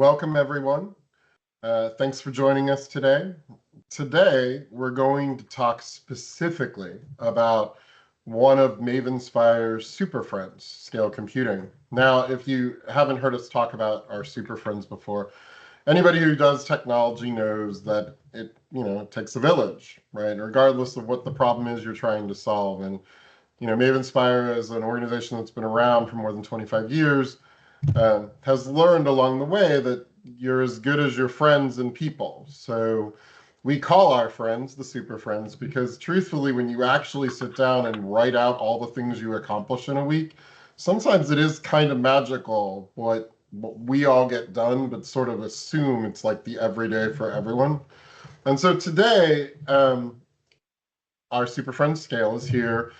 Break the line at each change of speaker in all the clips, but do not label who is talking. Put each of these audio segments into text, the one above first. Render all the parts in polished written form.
Welcome, everyone. Thanks for joining us today. Today, we're going to talk specifically about one of Mavenspire's super friends, scale computing. Now, if you haven't heard us talk about our super friends before, anybody who does technology knows that it takes a village, right? Regardless of what the problem is you're trying to solve. And Mavenspire is an organization that's been around for more than 25 years, has learned along the way that you're as good as your friends and people. So we call our friends the super friends because truthfully, when you actually sit down and write out all the things you accomplish in a week, sometimes it is kind of magical what we all get done, but sort of assume it's like the everyday for everyone. And so today, our super friend scale is here.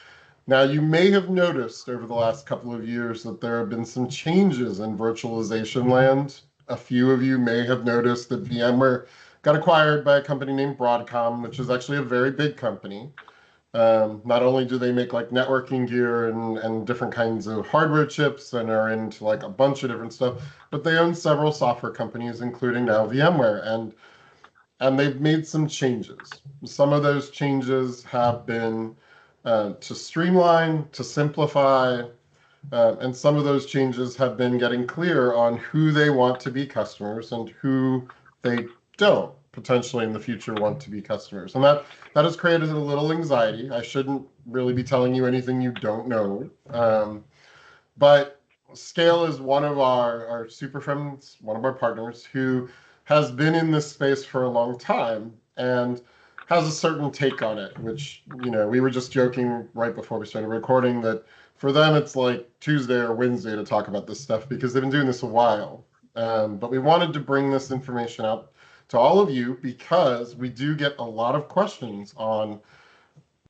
Now, you may have noticed over the last couple of years that there have been some changes in virtualization land. A few of you may have noticed that VMware got acquired by a company named Broadcom, which is actually a very big company. Not only do they make like networking gear and different kinds of hardware chips and are into like a bunch of different stuff, but they own several software companies, including now VMware. And they've made some changes. Some of those changes have been to streamline, to simplify, and some of those changes have been getting clear on who they want to be customers and who they don't potentially in the future want to be customers. And that has created a little anxiety. I shouldn't really be telling you anything you don't know. But Scale is one of our super friends, one of our partners who has been in this space for a long time and has a certain take on it, which, we were just joking right before we started recording that for them, it's like Tuesday or Wednesday to talk about this stuff because they've been doing this a while. But we wanted to bring this information out to all of you because we do get a lot of questions on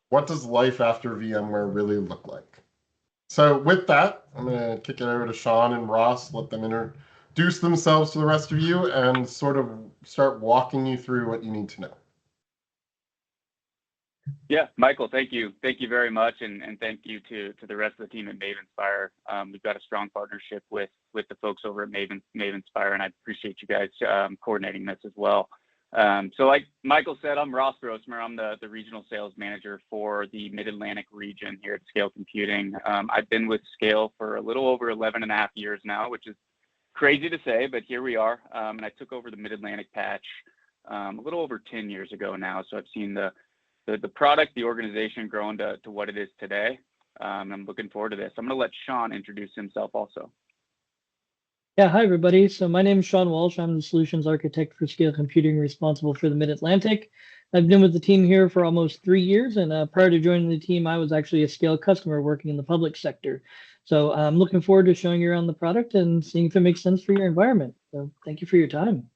what does life after VMware really look like. So with that, I'm going to kick it over to Sean and Ross, let them introduce themselves to the rest of you and sort of start walking you through what you need to know.
Yeah, Michael, thank you. Thank you very much. And thank you to the rest of the team at Mavenspire. We've got a strong partnership with the folks over at Mavenspire, and I appreciate you guys coordinating this as well. So like Michael said, I'm Ross Grossmer. I'm the regional sales manager for the Mid-Atlantic region here at Scale Computing. I've been with Scale for a little over 11 and a half years now, which is crazy to say, but here we are. And I took over the Mid-Atlantic patch a little over 10 years ago now. So I've seen the product, the organization growing to what it is today. I'm looking forward to this. I'm going to let Sean introduce himself also.
Yeah, hi everybody. So my name is Sean Walsh. I'm the solutions architect for Scale Computing, responsible for the Mid-Atlantic. I've been with the team here for almost 3 years, and prior to joining the team, I was actually a Scale customer working in the public sector. So I'm looking forward to showing you around the product and seeing if it makes sense for your environment. So thank you for your time.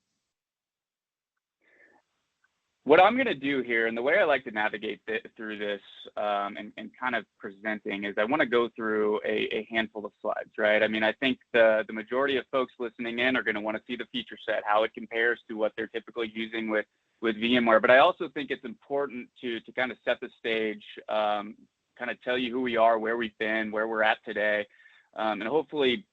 What I'm going to do here, and the way I like to navigate through this and kind of presenting is I want to go through a handful of slides, right? I mean, I think the majority of folks listening in are going to want to see the feature set, how it compares to what they're typically using with VMware. But I also think it's important to kind of set the stage, kind of tell you who we are, where we've been, where we're at today. And hopefully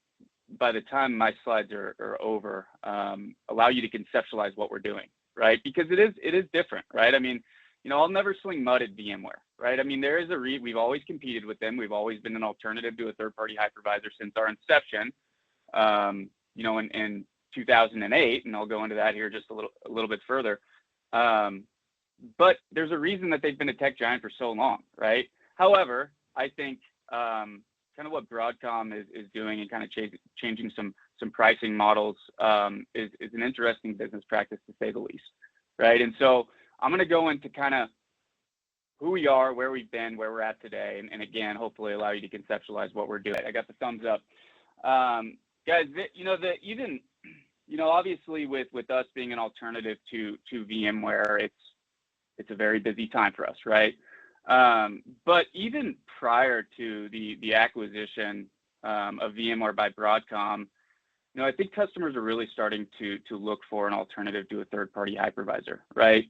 by the time my slides are over, allow you to conceptualize what we're doing. Right? Because it is different, right? I mean, I'll never swing mud at VMware, right? I mean, there is we've always competed with them. We've always been an alternative to a third-party hypervisor since our inception, in 2008, and I'll go into that here just a little bit further. But there's a reason that they've been a tech giant for so long, right? However, I think kind of what Broadcom is doing and kind of changing some pricing models is an interesting business practice, to say the least, right? And so I'm going to go into kind of who we are, where we've been, where we're at today, and again, hopefully allow you to conceptualize what we're doing. I got the thumbs up. Guys, obviously with us being an alternative to VMware, it's a very busy time for us, right? But even prior to the acquisition of VMware by Broadcom, I think customers are really starting to look for an alternative to a third-party hypervisor, right?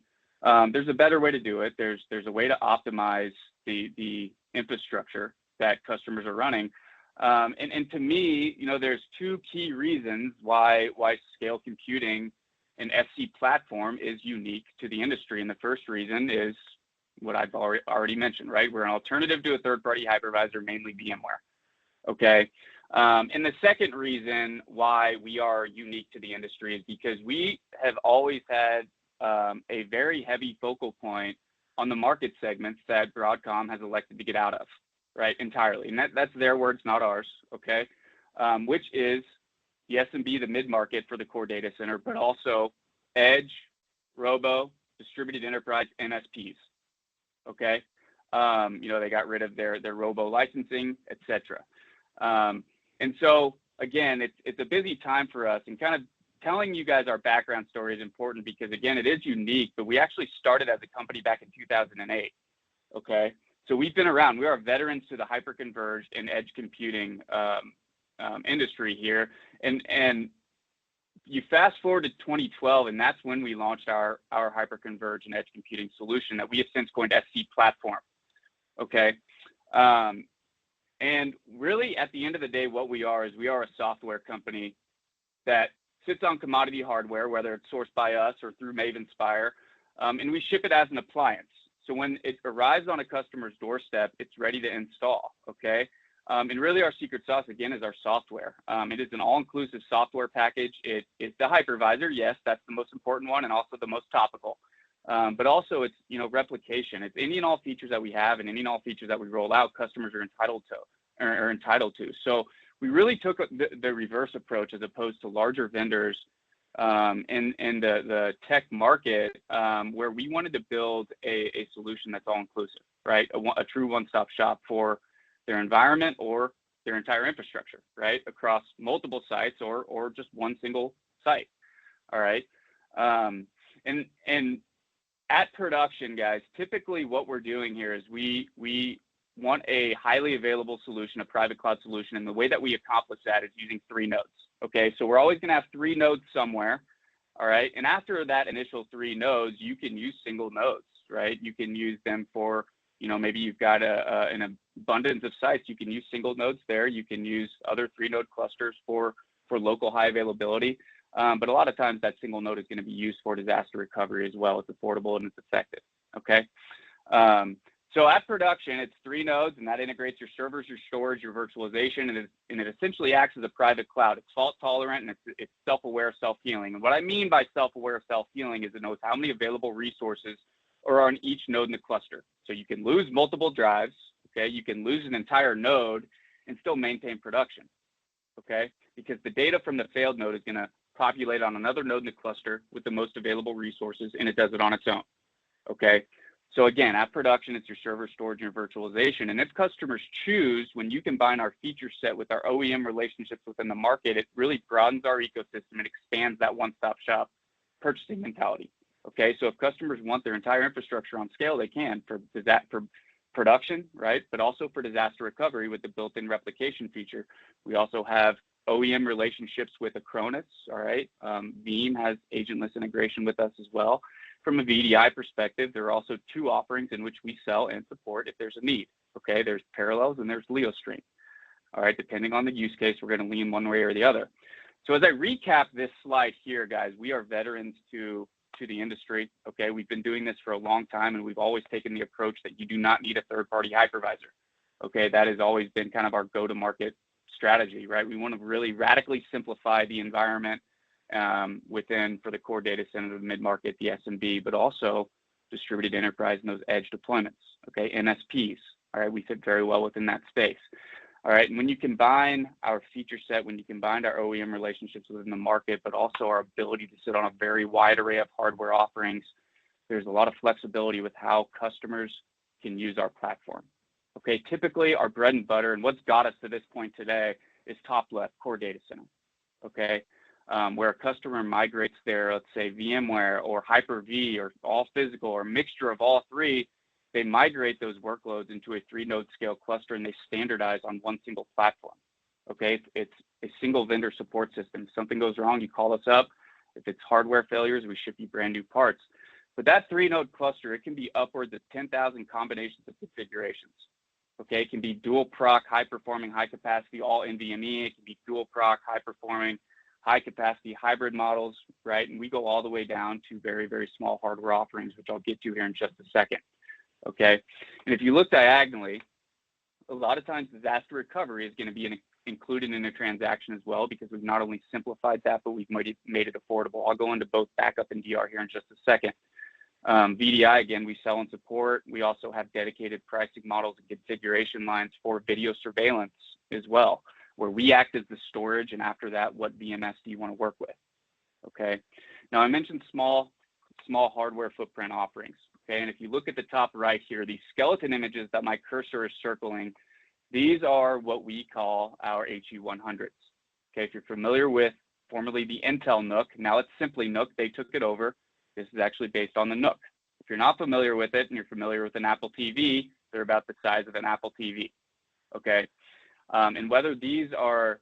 There's a better way to do it. There's a way to optimize the infrastructure that customers are running. And to me, there's two key reasons why scale computing and SC platform is unique to the industry. And the first reason is what I've already mentioned, right? We're an alternative to a third-party hypervisor, mainly VMware. Okay. And the second reason why we are unique to the industry is because we have always had a very heavy focal point on the market segments that Broadcom has elected to get out of, right, entirely. And that's their words, not ours, okay, which is the SMB, the mid-market for the core data center, but also edge, robo, distributed enterprise, MSPs, okay? They got rid of their robo licensing, et cetera. And so, again, it's a busy time for us, and kind of telling you guys our background story is important because, again, it is unique, but we actually started as a company back in 2008, okay? So we've been around. We are veterans to the hyperconverged and edge computing industry here. And you fast forward to 2012, and that's when we launched our hyperconverged and edge computing solution that we have since coined SC platform, okay? And really, at the end of the day, what we are is we are a software company that sits on commodity hardware, whether it's sourced by us or through Maven Spire, and we ship it as an appliance. So when it arrives on a customer's doorstep, it's ready to install, okay? And really our secret sauce, again, is our software. It is an all-inclusive software package. It is the hypervisor. Yes, that's the most important one and also the most topical. But also it's, replication. It's any and all features that we have and any and all features that we roll out, customers are entitled to. So we really took the reverse approach as opposed to larger vendors in the tech market where we wanted to build a solution that's all inclusive, right? A true one-stop shop for their environment or their entire infrastructure, right? Across multiple sites or just one single site. All right. And at production, guys, typically what we're doing here is we want a highly available solution, a private cloud solution. And the way that we accomplish that is using 3 nodes. Okay, so we're always going to have 3 nodes somewhere. All right, and after that initial 3 nodes, you can use single nodes, right? You can use them for, maybe you've got an abundance of sites. You can use single nodes there. You can use other 3-node clusters for local high availability. But a lot of times that single node is going to be used for disaster recovery as well. It's affordable and it's effective. Okay. So at production, it's 3 nodes, and that integrates your servers, your storage, your virtualization, and it essentially acts as a private cloud. It's fault tolerant and it's self-aware, self-healing. And what I mean by self-aware, self-healing is it knows how many available resources are on each node in the cluster. So you can lose multiple drives. Okay. You can lose an entire node and still maintain production. Okay. Because the data from the failed node is going to populate on another node in the cluster with the most available resources, and it does it on its own. Okay. So again, at production, it's your server, storage, and virtualization. And if customers choose, when you combine our feature set with our OEM relationships within the market, it really broadens our ecosystem and expands that one-stop shop purchasing mentality. Okay, so if customers want their entire infrastructure on scale, they can for production, right? But also for disaster recovery with the built-in replication feature. We also have OEM relationships with Acronis, all right? Veeam has agentless integration with us as well. From a VDI perspective, there are also 2 offerings in which we sell and support if there's a need, okay? There's Parallels and there's LeoStream, all right? Depending on the use case, we're gonna lean one way or the other. So as I recap this slide here, guys, we are veterans to the industry, okay? We've been doing this for a long time, and we've always taken the approach that you do not need a third-party hypervisor, okay? That has always been kind of our go-to-market strategy, right? We want to really radically simplify the environment for the core data center, the mid-market, the SMB, but also distributed enterprise and those edge deployments, okay? MSPs, all right? We fit very well within that space. All right, and when you combine our feature set, when you combine our OEM relationships within the market, but also our ability to sit on a very wide array of hardware offerings, there's a lot of flexibility with how customers can use our platform. Okay, typically our bread and butter and what's got us to this point today is top left, core data center, okay? Where a customer migrates their, let's say, VMware or Hyper-V or all physical or mixture of all 3, they migrate those workloads into a 3-node scale cluster and they standardize on one single platform. Okay, it's a single vendor support system. If something goes wrong, you call us up. If it's hardware failures, we ship you brand new parts. But that 3-node cluster, it can be upwards of 10,000 combinations of configurations. Okay, it can be dual proc, high performing, high capacity, all NVMe. It can be dual proc, high performing, high capacity hybrid models, right? And we go all the way down to very, very small hardware offerings, which I'll get to here in just a second. Okay, and if you look diagonally, a lot of times disaster recovery is going to be included in a transaction as well, because we've not only simplified that, but we've made it affordable. I'll go into both backup and DR here in just a second. VDI, again, we sell and support. We also have dedicated pricing models and configuration lines for video surveillance as well, where we act as the storage, and after that, what VMS do you want to work with? Okay. Now, I mentioned small hardware footprint offerings. Okay, and if you look at the top right here, these skeleton images that my cursor is circling, these are what we call our HE100s. Okay, if you're familiar with formerly the Intel NUC, now it's simply NUC, they took it over. This is actually based on the NUC. If you're not familiar with it and you're familiar with an Apple TV, they're about the size of an Apple TV. Okay, and whether these are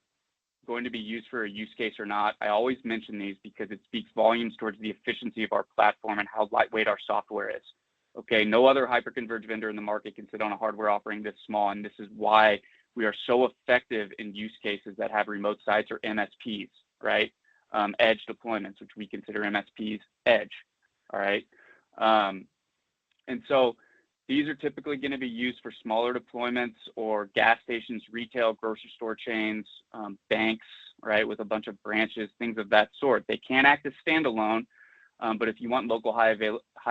going to be used for a use case or not, I always mention these because it speaks volumes towards the efficiency of our platform and how lightweight our software is. Okay, no other hyperconverged vendor in the market can sit on a hardware offering this small, and this is why we are so effective in use cases that have remote sites or MSPs, right? Edge deployments, which we consider MSPs edge, all right? And so these are typically going to be used for smaller deployments or gas stations, retail, grocery store chains, banks, right, with a bunch of branches, things of that sort. They can act as standalone, but if you want local high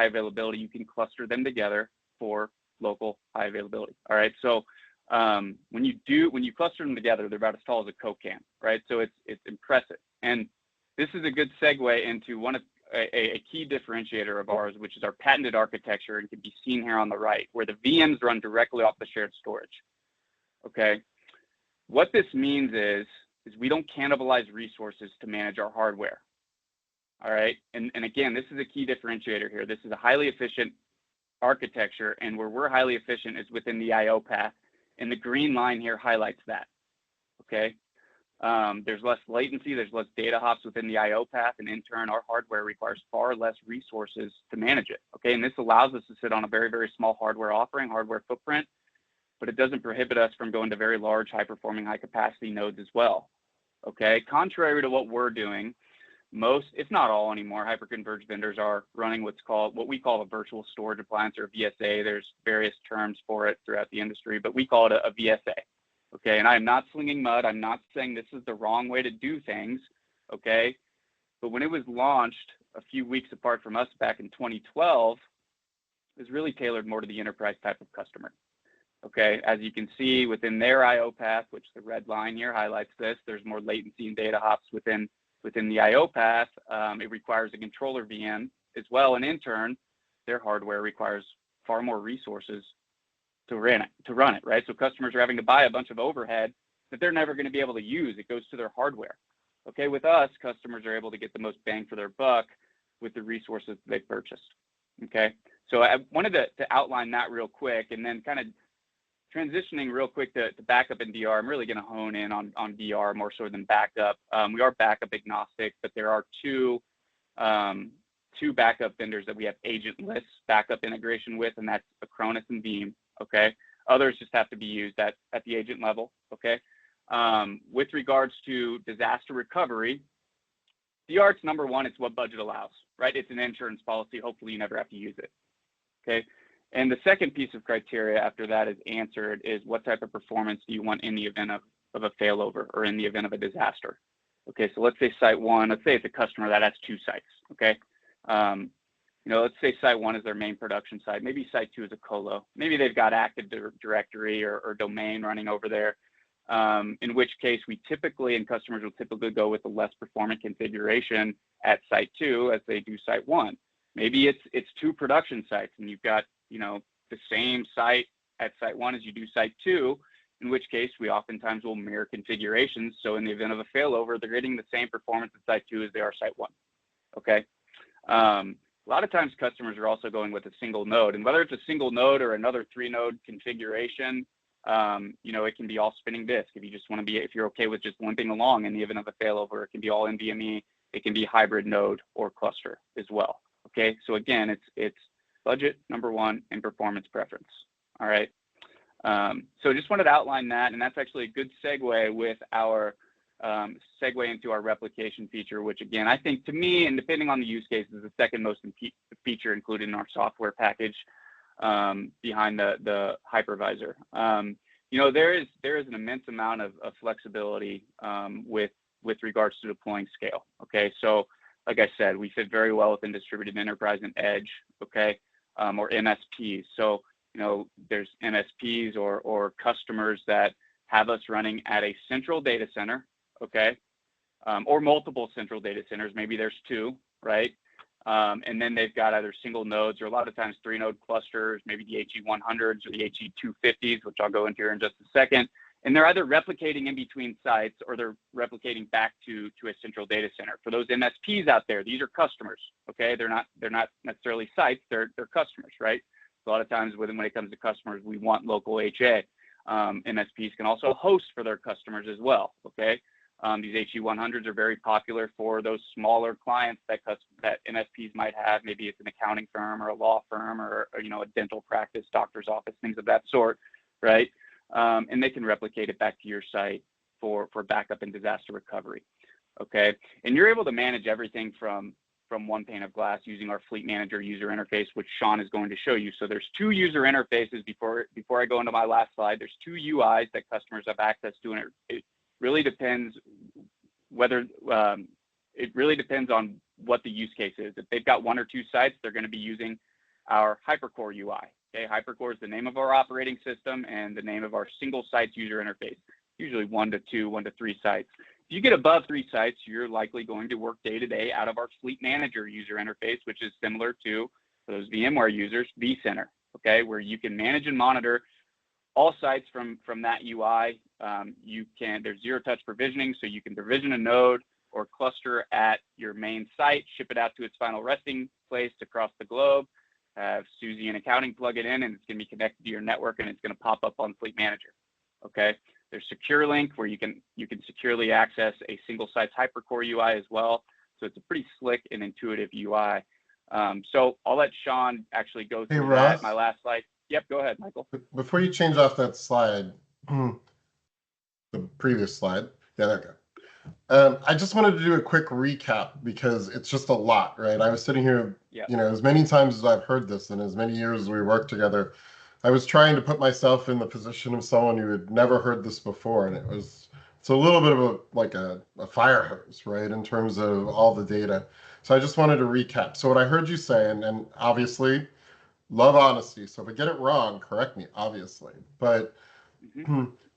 availability, you can cluster them together for local high availability. All right. So when you cluster them together, they're about as tall as a Coke can, right? So it's impressive. And this is a good segue into a key differentiator of ours, which is our patented architecture, and can be seen here on the right, where the VMs run directly off the shared storage. Okay. What this means is we don't cannibalize resources to manage our hardware. All right. And again, this is a key differentiator here. This is a highly efficient architecture, and where we're highly efficient is within the IO path. And the green line here highlights that. Okay. There's less latency, there's less data hops within the IO path, and in turn, our hardware requires far less resources to manage it. Okay. And this allows us to sit on a very, very small hardware offering, hardware footprint, but it doesn't prohibit us from going to very large, high performing, high capacity nodes as well. Okay. Contrary to what we're doing, most, if not all anymore, hyperconverged vendors are running what we call a virtual storage appliance, or a VSA. There's various terms for it throughout the industry, but we call it a VSA. Okay, and I'm not slinging mud. I'm not saying this is the wrong way to do things. Okay, but when it was launched a few weeks apart from us back in 2012, it was really tailored more to the enterprise type of customer. Okay, as you can see within their IO path, which the red line here highlights this, there's more latency and data hops within the IO path. It requires a controller VM as well, and in turn, their hardware requires far more resources to run it, right? So customers are having to buy a bunch of overhead that they're never going to be able to use. It goes to their hardware. Okay, with us, customers are able to get the most bang for their buck with the resources they purchased. Okay, so I wanted to outline that real quick, and then kind of transitioning real quick to backup and DR. I'm really going to hone in on DR more so than backup. We are backup agnostic, but there are two backup vendors that we have agentless backup integration with, and that's Acronis and Veeam. Okay, others just have to be used at the agent level. Okay, with regards to disaster recovery, DR, it's number one, it's what budget allows, right? It's an insurance policy. Hopefully you never have to use it. Okay, and the second piece of criteria after that is answered is what type of performance do you want in the event of a failover or in the event of a disaster. Okay, so let's say site one, let's say it's a customer that has two sites. Okay, let's say site one is their main production site. Maybe site two is a colo. Maybe they've got Active Directory or domain running over there. In which case customers will typically go with a less performant configuration at site two as they do site one. Maybe it's two production sites and you've got, the same site at site one as you do site two, in which case we oftentimes will mirror configurations. So in the event of a failover, they're getting the same performance at site two as they are site one. Okay. A lot of times customers are also going with a single node, and whether it's a single node or another 3-node configuration, it can be all spinning disk. If you're okay with just limping along in the event of a failover, it can be all NVMe. It can be hybrid node or cluster as well. Okay, so again, it's budget number one and performance preference. All right. So just wanted to outline that, and that's actually a good segue with our segue into our replication feature, which again, I think to me, and depending on the use case, is the second most feature included in our software package behind the hypervisor. There is an immense amount of flexibility with regards to deploying scale. Okay, so like I said, we fit very well within distributed enterprise and edge. Okay, or MSPs. So there's MSPs or customers that have us running at a central data center. Okay, or multiple central data centers. Maybe there's two, right? And then they've got either single nodes or a lot of times 3-node clusters, maybe the HE100s or the HE250s, which I'll go into here in just a second. And they're either replicating in between sites or they're replicating back to a central data center. For those MSPs out there, these are customers. Okay, they're not necessarily sites. They're customers, right? So a lot of times when it comes to customers, we want local HA. MSPs can also host for their customers as well. Okay. These HE100s are very popular for those smaller clients that MSPs might have. Maybe it's an accounting firm or a law firm or a dental practice, doctor's office, things of that sort, right? And they can replicate it back to your site for backup and disaster recovery. Okay, and you're able to manage everything from one pane of glass using our Fleet Manager user interface, which Sean is going to show you. So there's two user interfaces before I go into my last slide. There's two UIs that customers have access to, and it really depends it really depends on what the use case is. If they've got one or two sites, they're going to be using our HyperCore UI. Okay, HyperCore is the name of our operating system and the name of our single sites user interface, usually 1 to 2, 1 to 3 sites. If you get above 3 sites, you're likely going to work day-to-day out of our Fleet Manager user interface, which is similar to, for those VMware users, vCenter, okay, where you can manage and monitor all sites from that UI. There's zero-touch provisioning, so you can provision a node or cluster at your main site, ship it out to its final resting place across the globe, have Suzy and accounting plug it in, and it's going to be connected to your network, and it's going to pop up on Fleet Manager, okay? There's Secure Link, where you can securely access a single site's HyperCore UI as well. So it's a pretty slick and intuitive UI. So I'll let Sean actually go through that. My last slide. Yep, go ahead, Michael.
Before you change off that slide, the previous slide. Yeah, there we go. I just wanted to do a quick recap because it's just a lot, right? I was sitting here, as many times as I've heard this and as many years as we worked together, I was trying to put myself in the position of someone who had never heard this before, and it's a little bit of a fire hose, right, in terms of all the data. So I just wanted to recap. So what I heard you say, and obviously, love honesty. So if I get it wrong, correct me, obviously. But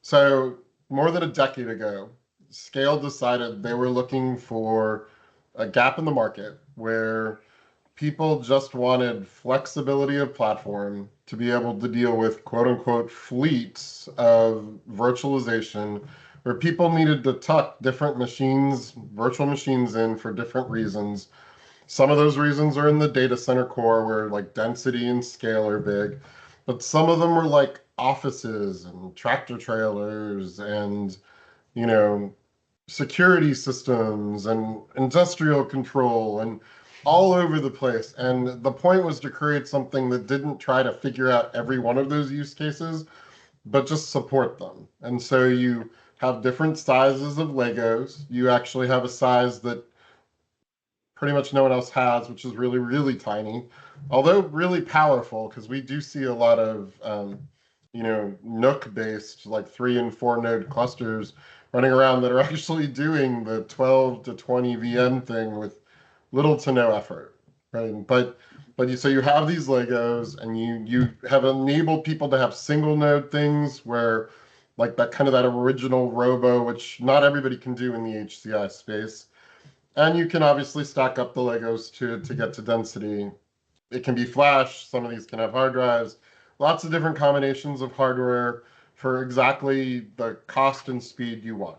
so more than a decade ago, Scale decided they were looking for a gap in the market where people just wanted flexibility of platform to be able to deal with quote unquote fleets of virtualization where people needed to tuck different machines, virtual machines in for different reasons. Some of those reasons are in the data center core where like density and scale are big, but some of them were like offices and tractor trailers and, security systems and industrial control and all over the place. And the point was to create something that didn't try to figure out every one of those use cases, but just support them. And so you have different sizes of Legos. You actually have a size that pretty much no one else has, which is really, really tiny, although really powerful, because we do see a lot of, NUC-based, like 3 and 4 node clusters running around that are actually doing the 12 to 20 VM thing with little to no effort, right? But you have these Legos, and you have enabled people to have single node things where, like that original robo, which not everybody can do in the HCI space. And you can obviously stack up the Legos to get to density. It can be flash. Some of these can have hard drives. Lots of different combinations of hardware for exactly the cost and speed you want.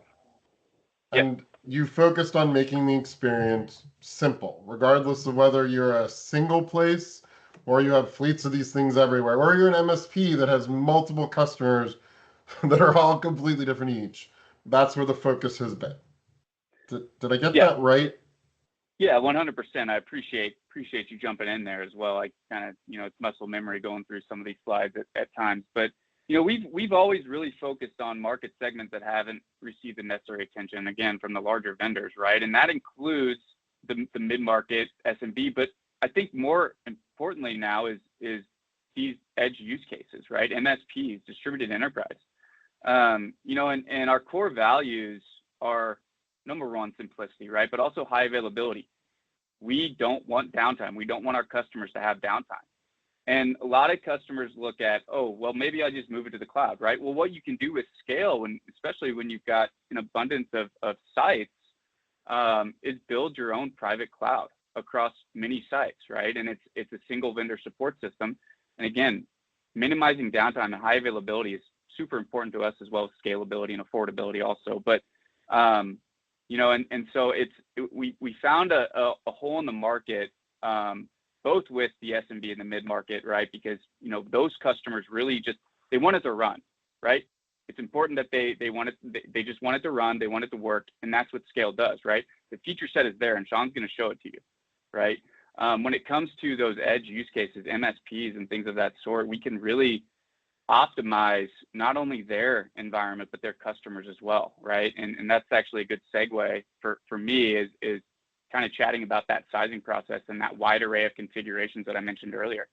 Yep.
And you focused on making the experience simple, regardless of whether you're a single place or you have fleets of these things everywhere, or you're an MSP that has multiple customers that are all completely different each. That's where the focus has been. Did I get that right?
Yeah, 100%. I appreciate you jumping in there as well. I kind of, it's muscle memory going through some of these slides at times. But we've always really focused on market segments that haven't received the necessary attention, again, from the larger vendors, right? And that includes the mid-market SMB, but I think more importantly now is these edge use cases, right? MSPs, distributed enterprise. And our core values are, number one, simplicity, right? But also high availability. We don't want downtime. We don't want our customers to have downtime. And a lot of customers look at, oh, well, maybe I just move it to the cloud, right? Well, what you can do with scale, especially when you've got an abundance of sites, is build your own private cloud across many sites, right? And it's a single vendor support system. And again, minimizing downtime and high availability is super important to us, as well as scalability and affordability also. But so we found a hole in the market, both with the SMB and the mid-market, right? Because, those customers really they want it to run, right? It's important that they just want it to run, they want it to work, and that's what scale does, right? The feature set is there, and Sean's going to show it to you, right? When it comes to those edge use cases, MSPs and things of that sort, we can really optimize not only their environment, but their customers as well, right? And that's actually a good segue for me is kind of chatting about that sizing process and that wide array of configurations that I mentioned earlier,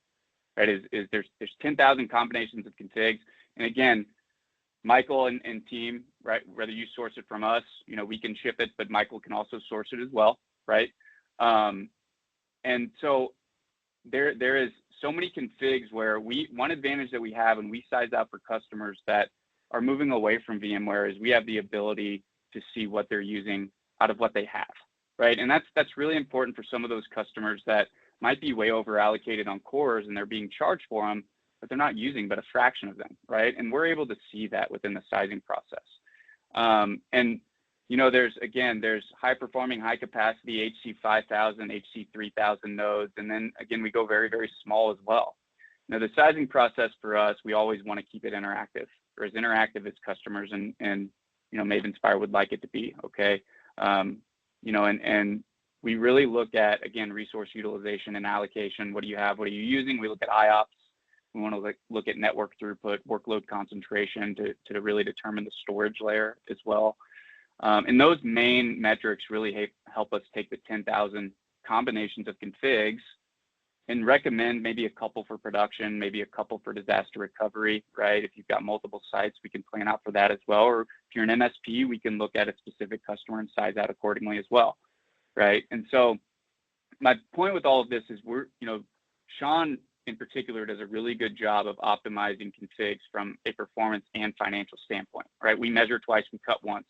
right? Is there's 10,000 combinations of configs. And again, Michael and team, right? Whether you source it from us, we can ship it, but Michael can also source it as well, right? And so there is so many configs where one advantage that we have, and we size out for customers that are moving away from VMware, is we have the ability to see what they're using out of what they have, right? And that's really important for some of those customers that might be way over allocated on cores and they're being charged for them, but they're not using but a fraction of them, right? And we're able to see that within the sizing process. There's high performing, high capacity HC 5000, HC 3000 nodes. And then again, we go very, very small as well. Now the sizing process for us, we always want to keep it interactive, or as interactive as customers and Maven Spire would like it to be, okay? And we really look at, again, resource utilization and allocation. What do you have? What are you using? We look at IOPS. We want to look at network throughput, workload concentration to really determine the storage layer as well. And those main metrics really help us take the 10,000 combinations of configs and recommend maybe a couple for production, maybe a couple for disaster recovery, right? If you've got multiple sites, we can plan out for that as well. Or if you're an MSP, we can look at a specific customer and size out accordingly as well, right? And so my point with all of this is Sean in particular does a really good job of optimizing configs from a performance and financial standpoint, right? We measure twice, we cut once.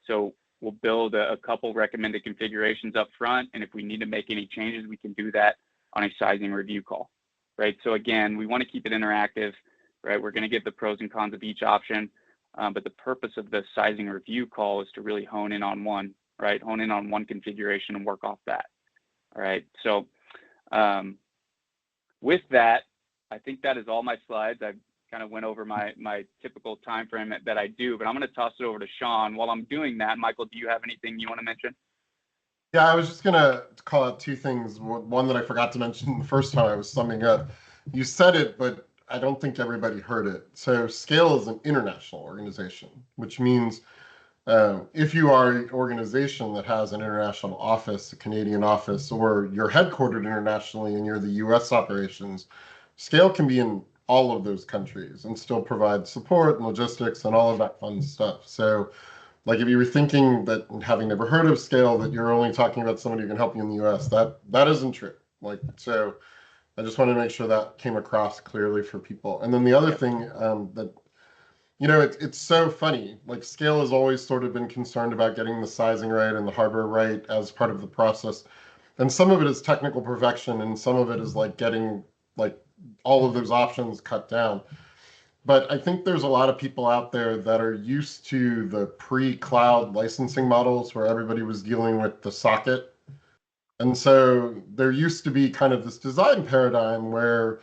So we'll build a couple recommended configurations up front. And if we need to make any changes, we can do that on a sizing review call, right? So again, we want to keep it interactive, right? We're going to give the pros and cons of each option. But the purpose of the sizing review call is to really hone in on one, right? Hone in on one configuration and work off that. All right. So with that, I think that is all my slides. I've kind of went over my typical time frame that I do, but I'm going to toss it over to Sean. While I'm doing that, Michael, do you have anything you want to mention?
Yeah, I was just going to call out two things. One that I forgot to mention the first time I was summing up. You said it, but I don't think everybody heard it. So Scale is an international organization, which means if you are an organization that has an international office, a Canadian office, or you're headquartered internationally and you're the US operations, Scale can be in all of those countries and still provide support and logistics and all of that fun stuff. So like if you were thinking that, having never heard of Scale, that you're only talking about somebody who can help you in the US, that isn't true. So I just want to make sure that came across clearly for people. And then the other thing that, it's so funny, like Scale has always sort of been concerned about getting the sizing right and the hardware right as part of the process. And some of it is technical perfection and some of it is like getting like all of those options cut down. But I think there's a lot of people out there that are used to the pre-cloud licensing models where everybody was dealing with the socket. And so there used to be kind of this design paradigm where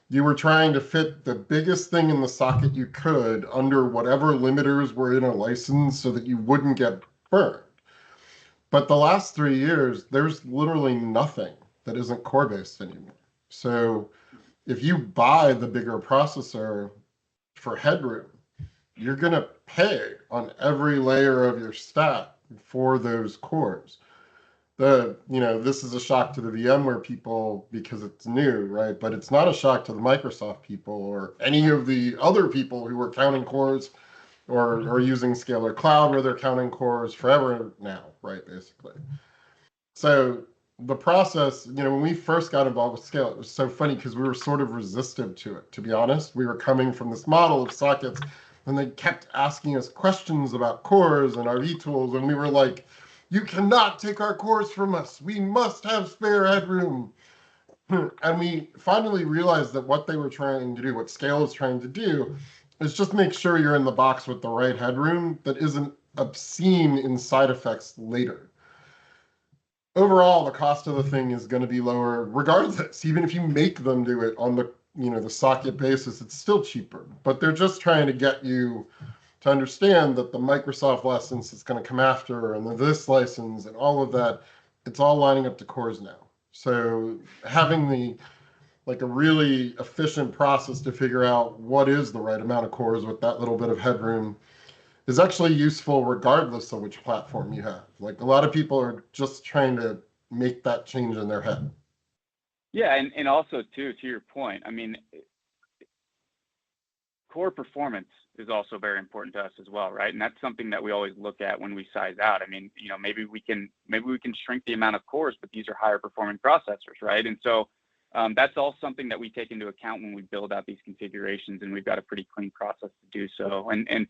you were trying to fit the biggest thing in the socket you could under whatever limiters were in a license so that you wouldn't get burned. But the last 3 years, there's literally nothing that isn't core-based anymore. So if you buy the bigger processor for headroom, you're going to pay on every layer of your stack for those cores. This is a shock to the VMware people because it's new, right? But it's not a shock to the Microsoft people or any of the other people who are counting cores or using Scalar Cloud where they're counting cores forever now, right? Basically. So the process, when we first got involved with Scale, it was so funny because we were sort of resistant to it, to be honest. We were coming from this model of sockets, and they kept asking us questions about cores and our vtools, and we were like, you cannot take our cores from us. We must have spare headroom. And we finally realized that what they were trying to do, what Scale is trying to do, is just make sure you're in the box with the right headroom that isn't obscene in side effects later. Overall, the cost of the thing is going to be lower regardless. Even if you make them do it on the socket basis, it's still cheaper. But they're just trying to get you to understand that the Microsoft license is going to come after, and this license and all of that, it's all lining up to cores now. So having a really efficient process to figure out what is the right amount of cores with that little bit of headroom is actually useful regardless of which platform you have. Like, a lot of people are just trying to make that change in their head.
Yeah, and also too, to your point, I mean, core performance is also very important to us as well, right? And that's something that we always look at when we size out. I mean, maybe we can shrink the amount of cores, but these are higher performing processors, right? And so that's all something that we take into account when we build out these configurations, and we've got a pretty clean process to do so. And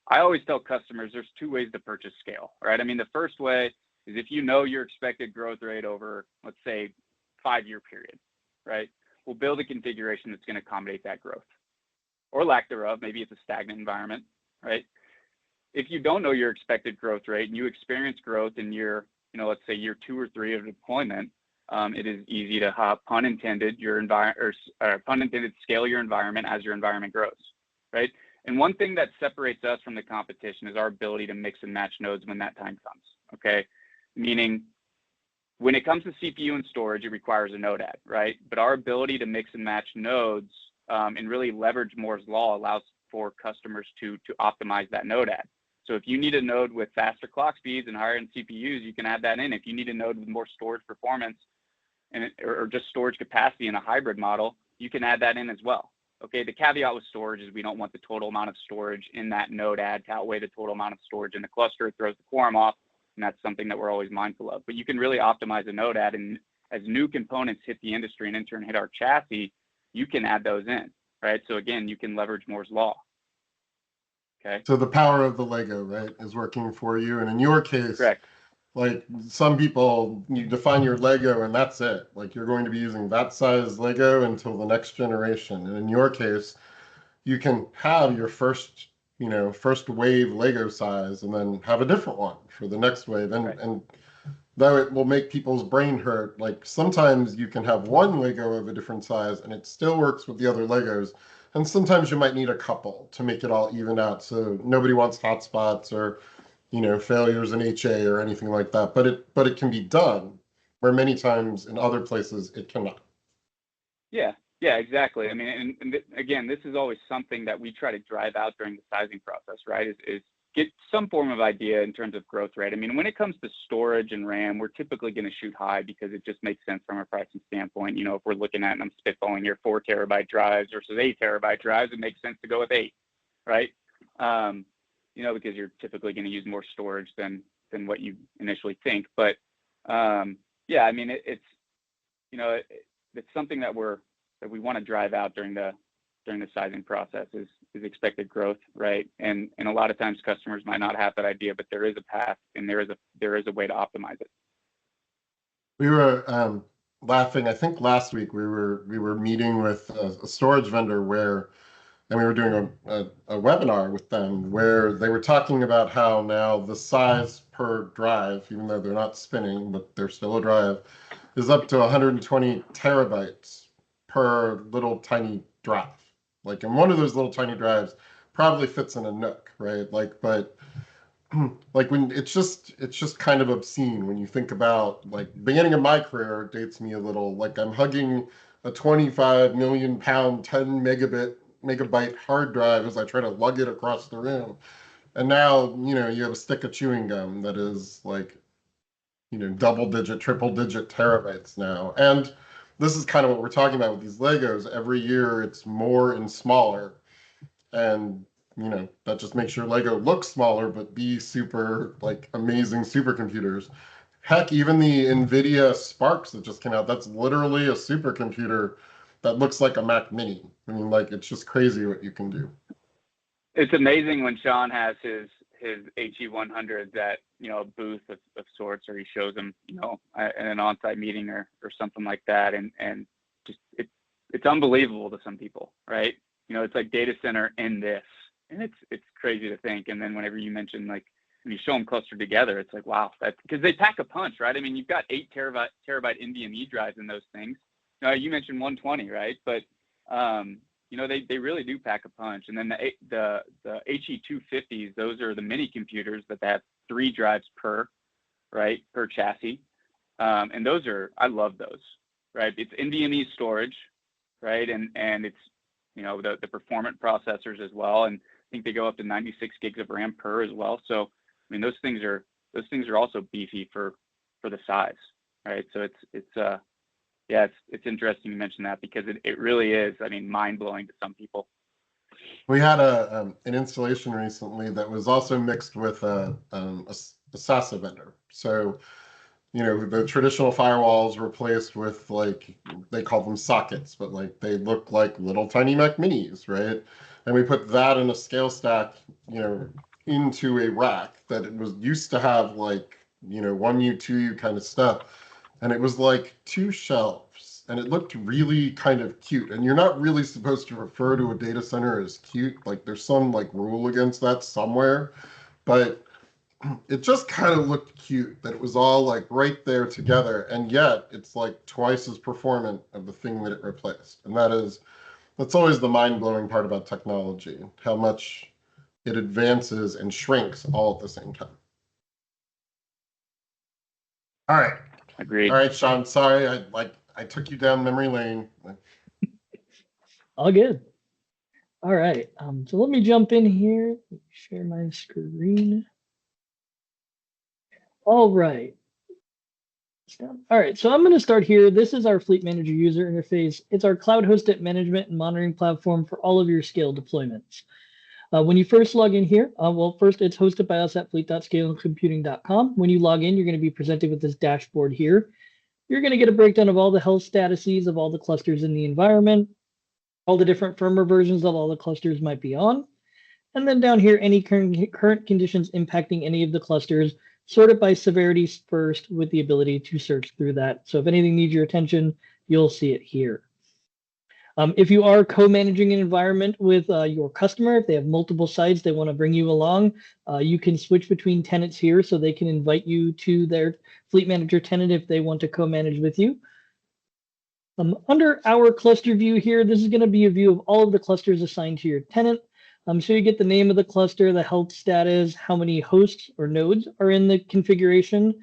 I always tell customers there's two ways to purchase Scale, right? I mean, the first way is if you know your expected growth rate over, let's say, 5-year period, right? We'll build a configuration that's going to accommodate that growth or lack thereof. Maybe it's a stagnant environment, right? If you don't know your expected growth rate and you experience growth in year, let's say year 2 or 3 of deployment, it is easy to pun intended scale your environment as your environment grows, right? And one thing that separates us from the competition is our ability to mix and match nodes when that time comes, okay? Meaning, when it comes to CPU and storage, it requires a node add, right? But our ability to mix and match nodes and really leverage Moore's law allows for customers to optimize that node add. So if you need a node with faster clock speeds and higher end CPUs, you can add that in. If you need a node with more storage performance or just storage capacity in a hybrid model, you can add that in as well. Okay, the caveat with storage is we don't want the total amount of storage in that node add to outweigh the total amount of storage in the cluster. It throws the quorum off, and that's something that we're always mindful of. But you can really optimize a node add, and as new components hit the industry and in turn hit our chassis, you can add those in, right? So again, you can leverage Moore's law. Okay.
So the power of the Lego, right, is working for you. And in your case,
correct.
Like, some people, you define your Lego and that's it. Like, you're going to be using that size Lego until the next generation. And in your case, you can have your first wave Lego size and then have a different one for the next wave. And though it will make people's brain hurt, like, sometimes you can have one Lego of a different size and it still works with the other Legos. And sometimes you might need a couple to make it all even out. So nobody wants hotspots or failures in HA or anything like that, but it can be done, where many times in other places it cannot.
Yeah, exactly. I mean, and again, this is always something that we try to drive out during the sizing process, right? Is get some form of idea in terms of growth rate. I mean, when it comes to storage and RAM, we're typically going to shoot high because it just makes sense from a pricing standpoint. If we're looking at, and I'm spitballing here, 4 terabyte drives versus 8 terabyte drives, it makes sense to go with 8, right? Because you're typically going to use more storage than what you initially think. But I mean, it's something that we want to drive out during the sizing process is expected growth, right? And a lot of times customers might not have that idea, but there is a path and there is a way to optimize it.
We were laughing. I think last week we were meeting with a storage vendor and we were doing a webinar with them where they were talking about how now the size per drive, even though they're not spinning, but they're still a drive, is up to 120 terabytes per little tiny drive. Like, and one of those little tiny drives probably fits in a Nook, right? But when it's just kind of obscene when you think about, like, beginning of my career dates me a little. Like, I'm hugging a 25 million pound 10 megabit megabyte hard drive as I try to lug it across the room. And now, you know, you have a stick of chewing gum that is like, you know, double digit, triple digit terabytes now. And this is kind of what we're talking about with these Legos. Every year it's more and smaller. And, you know, that just makes your Lego look smaller, but be super, like, amazing supercomputers. Heck, even the NVIDIA Sparks that just came out, that's literally a supercomputer that looks like a Mac Mini. I mean, like, it's just crazy what you can do.
It's amazing when Sean has his HE100 at, you know, a booth of sorts, or he shows them, you know, in an on-site meeting or something like that, and just it's unbelievable to some people, right? You know, it's like data center in this, and it's crazy to think. And then whenever you mention, like, when you show them clustered together, it's like, wow, that's because they pack a punch, right? I mean, you've got 8 terabyte NVMe drives in those things. You mentioned 120, right? But you know, they really do pack a punch. And then the HE250s, those are the mini computers that have 3 drives per chassis. And those I love those, right? It's NVMe storage, right? And it's, you know, the performant processors as well. And I think they go up to 96 gigs of RAM per as well. So, I mean, those things are also beefy for the size, right? So it's interesting you mentioned that, because it really is, I mean, mind-blowing to some people.
We had an installation recently that was also mixed with a SASA vendor. So, you know, the traditional firewalls replaced with, like, they call them sockets, but like they look like little tiny Mac Minis, right? And we put that in a scale stack, you know, into a rack that it was used to have, like, you know, 1U, 2U kind of stuff. And it was like 2 shelves, and it looked really kind of cute. And you're not really supposed to refer to a data center as cute. Like, there's some, like, rule against that somewhere, but it just kind of looked cute that it was all, like, right there together. And yet it's like twice as performant of the thing that it replaced. And that's always the mind-blowing part about technology, how much it advances and shrinks all at the same time. All right.
Agreed.
All right, Sean, sorry, I took you down memory lane.
All good. All right. So let me jump in here. Let me share my screen. All right. All right. So I'm going to start here. This is our Fleet Manager user interface. It's our cloud-hosted management and monitoring platform for all of your scale deployments. When you first log in here, well, first it's hosted by us at fleet.scaleandcomputing.com. When you log in, you're going to be presented with this dashboard here. You're going to get a breakdown of all the health statuses of all the clusters in the environment, all the different firmware versions that all the clusters might be on. And then down here, any current conditions impacting any of the clusters, sorted by severity first with the ability to search through that. So if anything needs your attention, you'll see it here. If you are co-managing an environment with your customer, if they have multiple sites they want to bring you along, you can switch between tenants here, so they can invite you to their Fleet Manager tenant if they want to co-manage with you. Under our cluster view here, this is going to be a view of all of the clusters assigned to your tenant. So you get the name of the cluster, the health status, how many hosts or nodes are in the configuration,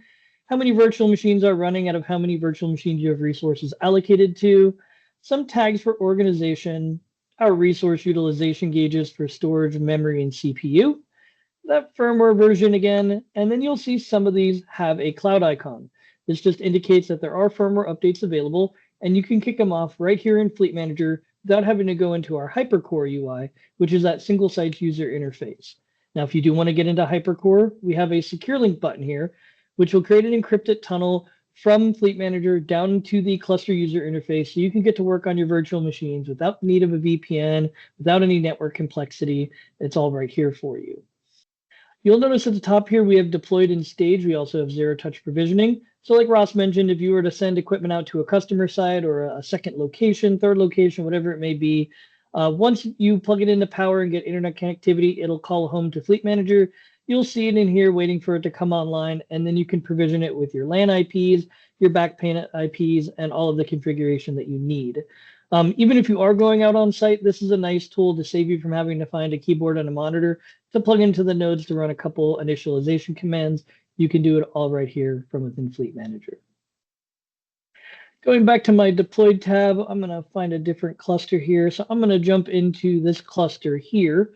how many virtual machines are running out of how many virtual machines you have resources allocated to, some tags for organization, our resource utilization gauges for storage, memory, and CPU, that firmware version again, and then you'll see some of these have a cloud icon. This just indicates that there are firmware updates available, and you can kick them off right here in Fleet Manager without having to go into our HyperCore UI, which is that single site user interface. Now, if you do want to get into HyperCore, we have a secure link button here, which will create an encrypted tunnel from Fleet Manager down to the cluster user interface, so you can get to work on your virtual machines without need of a VPN, without any network complexity. It's all right here for you. You'll notice at the top here, we have deployed in stage. We also have zero touch provisioning. So like Ross mentioned, if you were to send equipment out to a customer site or a second location, third location, whatever it may be, once you plug it into power and get internet connectivity, it'll call home to Fleet Manager. You'll see it in here waiting for it to come online, and then you can provision it with your LAN IPs, your backplane IPs, and all of the configuration that you need. Even if you are going out on site, this is a nice tool to save you from having to find a keyboard and a monitor to plug into the nodes to run a couple initialization commands. You can do it all right here from within Fleet Manager. Going back to my deployed tab, I'm going to find a different cluster here. So I'm going to jump into this cluster here.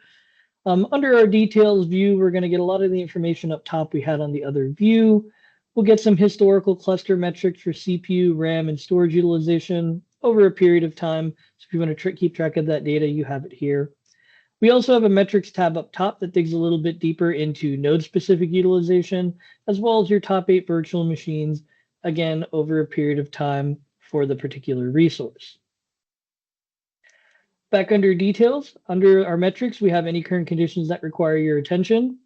Under our details view, we're going to get a lot of the information up top we had on the other view. We'll get some historical cluster metrics for CPU, RAM, and storage utilization over a period of time. So if you want to keep track of that data, you have it here. We also have a metrics tab up top that digs a little bit deeper into node-specific utilization, as well as your top 8 virtual machines, again, over a period of time for the particular resource. Back under details, under our metrics, we have any current conditions that require your attention,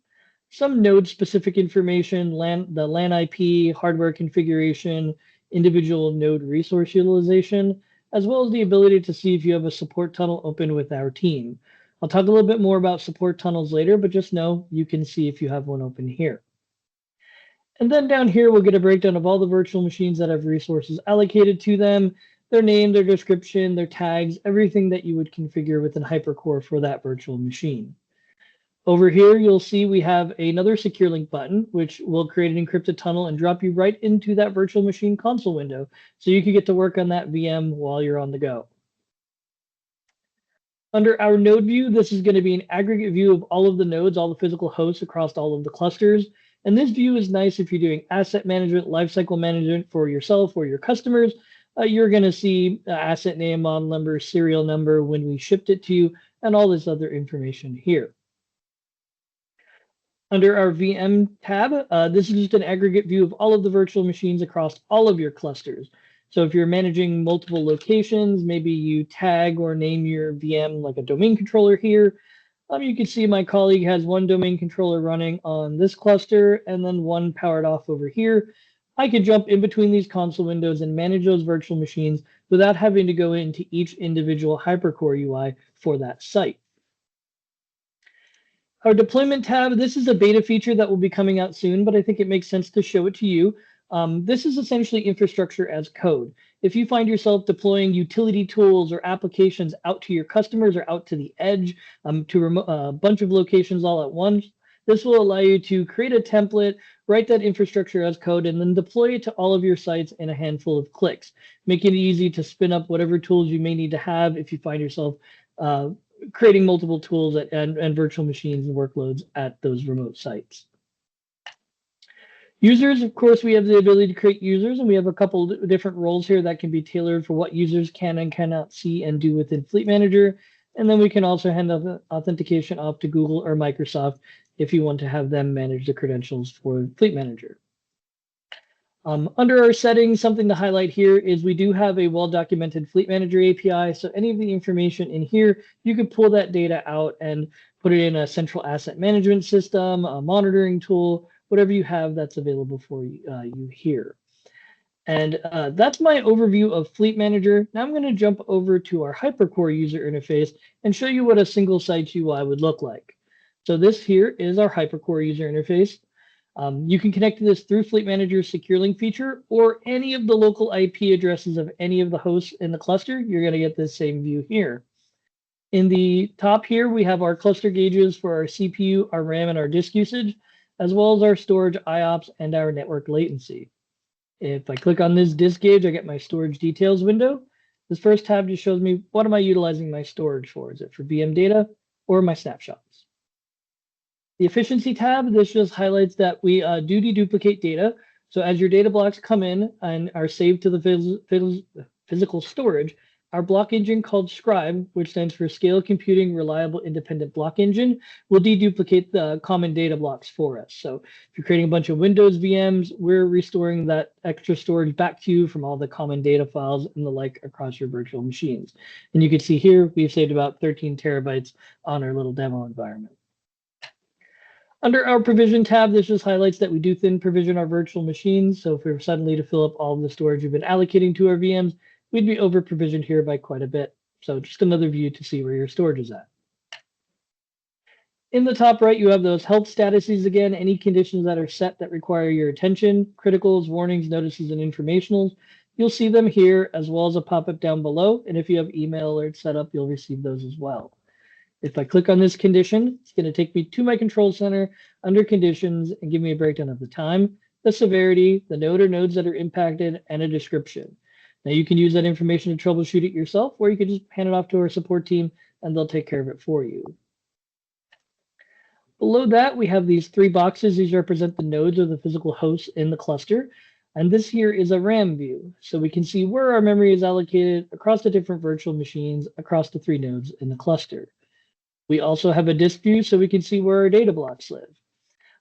some node-specific information, the LAN IP, hardware configuration, individual node resource utilization, as well as the ability to see if you have a support tunnel open with our team. I'll talk a little bit more about support tunnels later, but just know you can see if you have one open here. And then down here, we'll get a breakdown of all the virtual machines that have resources allocated to them, their name, their description, their tags, everything that you would configure within HyperCore for that virtual machine. Over here, you'll see we have another secure link button, which will create an encrypted tunnel and drop you right into that virtual machine console window. So you can get to work on that VM while you're on the go. Under our node view, this is going to be an aggregate view of all of the nodes, all the physical hosts across all of the clusters. And this view is nice if you're doing asset management, lifecycle management for yourself or your customers. You're going to see asset name, model number, serial number, when we shipped it to you, and all this other information here. Under our VM tab, this is just an aggregate view of all of the virtual machines across all of your clusters. So if you're managing multiple locations, maybe you tag or name your VM like a domain controller here. You can see my colleague has one domain controller running on this cluster and then one powered off over here. I could jump in between these console windows and manage those virtual machines without having to go into each individual HyperCore UI for that site. Our deployment tab, this is a beta feature that will be coming out soon, but I think it makes sense to show it to you. This is essentially infrastructure as code. If you find yourself deploying utility tools or applications out to your customers or out to the edge to a bunch of locations all at once, this will allow you to create a template, write that infrastructure as code, and then deploy it to all of your sites in a handful of clicks, making it easy to spin up whatever tools you may need to have if you find yourself creating multiple tools and virtual machines and workloads at those remote sites. Users, of course, we have the ability to create users, and we have a couple different roles here that can be tailored for what users can and cannot see and do within Fleet Manager. And then we can also hand authentication off to Google or Microsoft if you want to have them manage the credentials for Fleet Manager. Under our settings, something to highlight here is we do have a well-documented Fleet Manager API. So any of the information in here, you can pull that data out and put it in a central asset management system, a monitoring tool, whatever you have that's available for you here. And that's my overview of Fleet Manager. Now I'm going to jump over to our HyperCore user interface and show you what a single site UI would look like. So this here is our HyperCore user interface. You can connect to this through Fleet Manager's secure link feature or any of the local IP addresses of any of the hosts in the cluster. You're going to get this same view here. In the top here, we have our cluster gauges for our CPU, our RAM, and our disk usage, as well as our storage IOPS and our network latency. If I click on this disk gauge, I get my storage details window. This first tab just shows me what am I utilizing my storage for? Is it for VM data or my snapshots? The efficiency tab, this just highlights that we do deduplicate data. So as your data blocks come in and are saved to the physical storage, our block engine called Scribe, which stands for Scale Computing Reliable Independent Block Engine, will deduplicate the common data blocks for us. So if you're creating a bunch of Windows VMs, we're restoring that extra storage back to you from all the common data files and the like across your virtual machines. And you can see here, we've saved about 13 terabytes on our little demo environment. Under our provision tab, this just highlights that we do thin provision our virtual machines. So if we were suddenly to fill up all of the storage we've been allocating to our VMs, we'd be over provisioned here by quite a bit. So just another view to see where your storage is at. In the top right, you have those health statuses again, any conditions that are set that require your attention, criticals, warnings, notices, and informationals. You'll see them here as well as a pop-up down below. And if you have email alerts set up, you'll receive those as well. If I click on this condition, it's going to take me to my control center under conditions and give me a breakdown of the time, the severity, the node or nodes that are impacted, and a description. Now you can use that information to troubleshoot it yourself, or you could just hand it off to our support team and they'll take care of it for you. Below that, we have these three boxes. These represent the nodes or the physical hosts in the cluster. And this here is a RAM view. So we can see where our memory is allocated across the different virtual machines across the three nodes in the cluster. We also have a disk view so we can see where our data blocks live.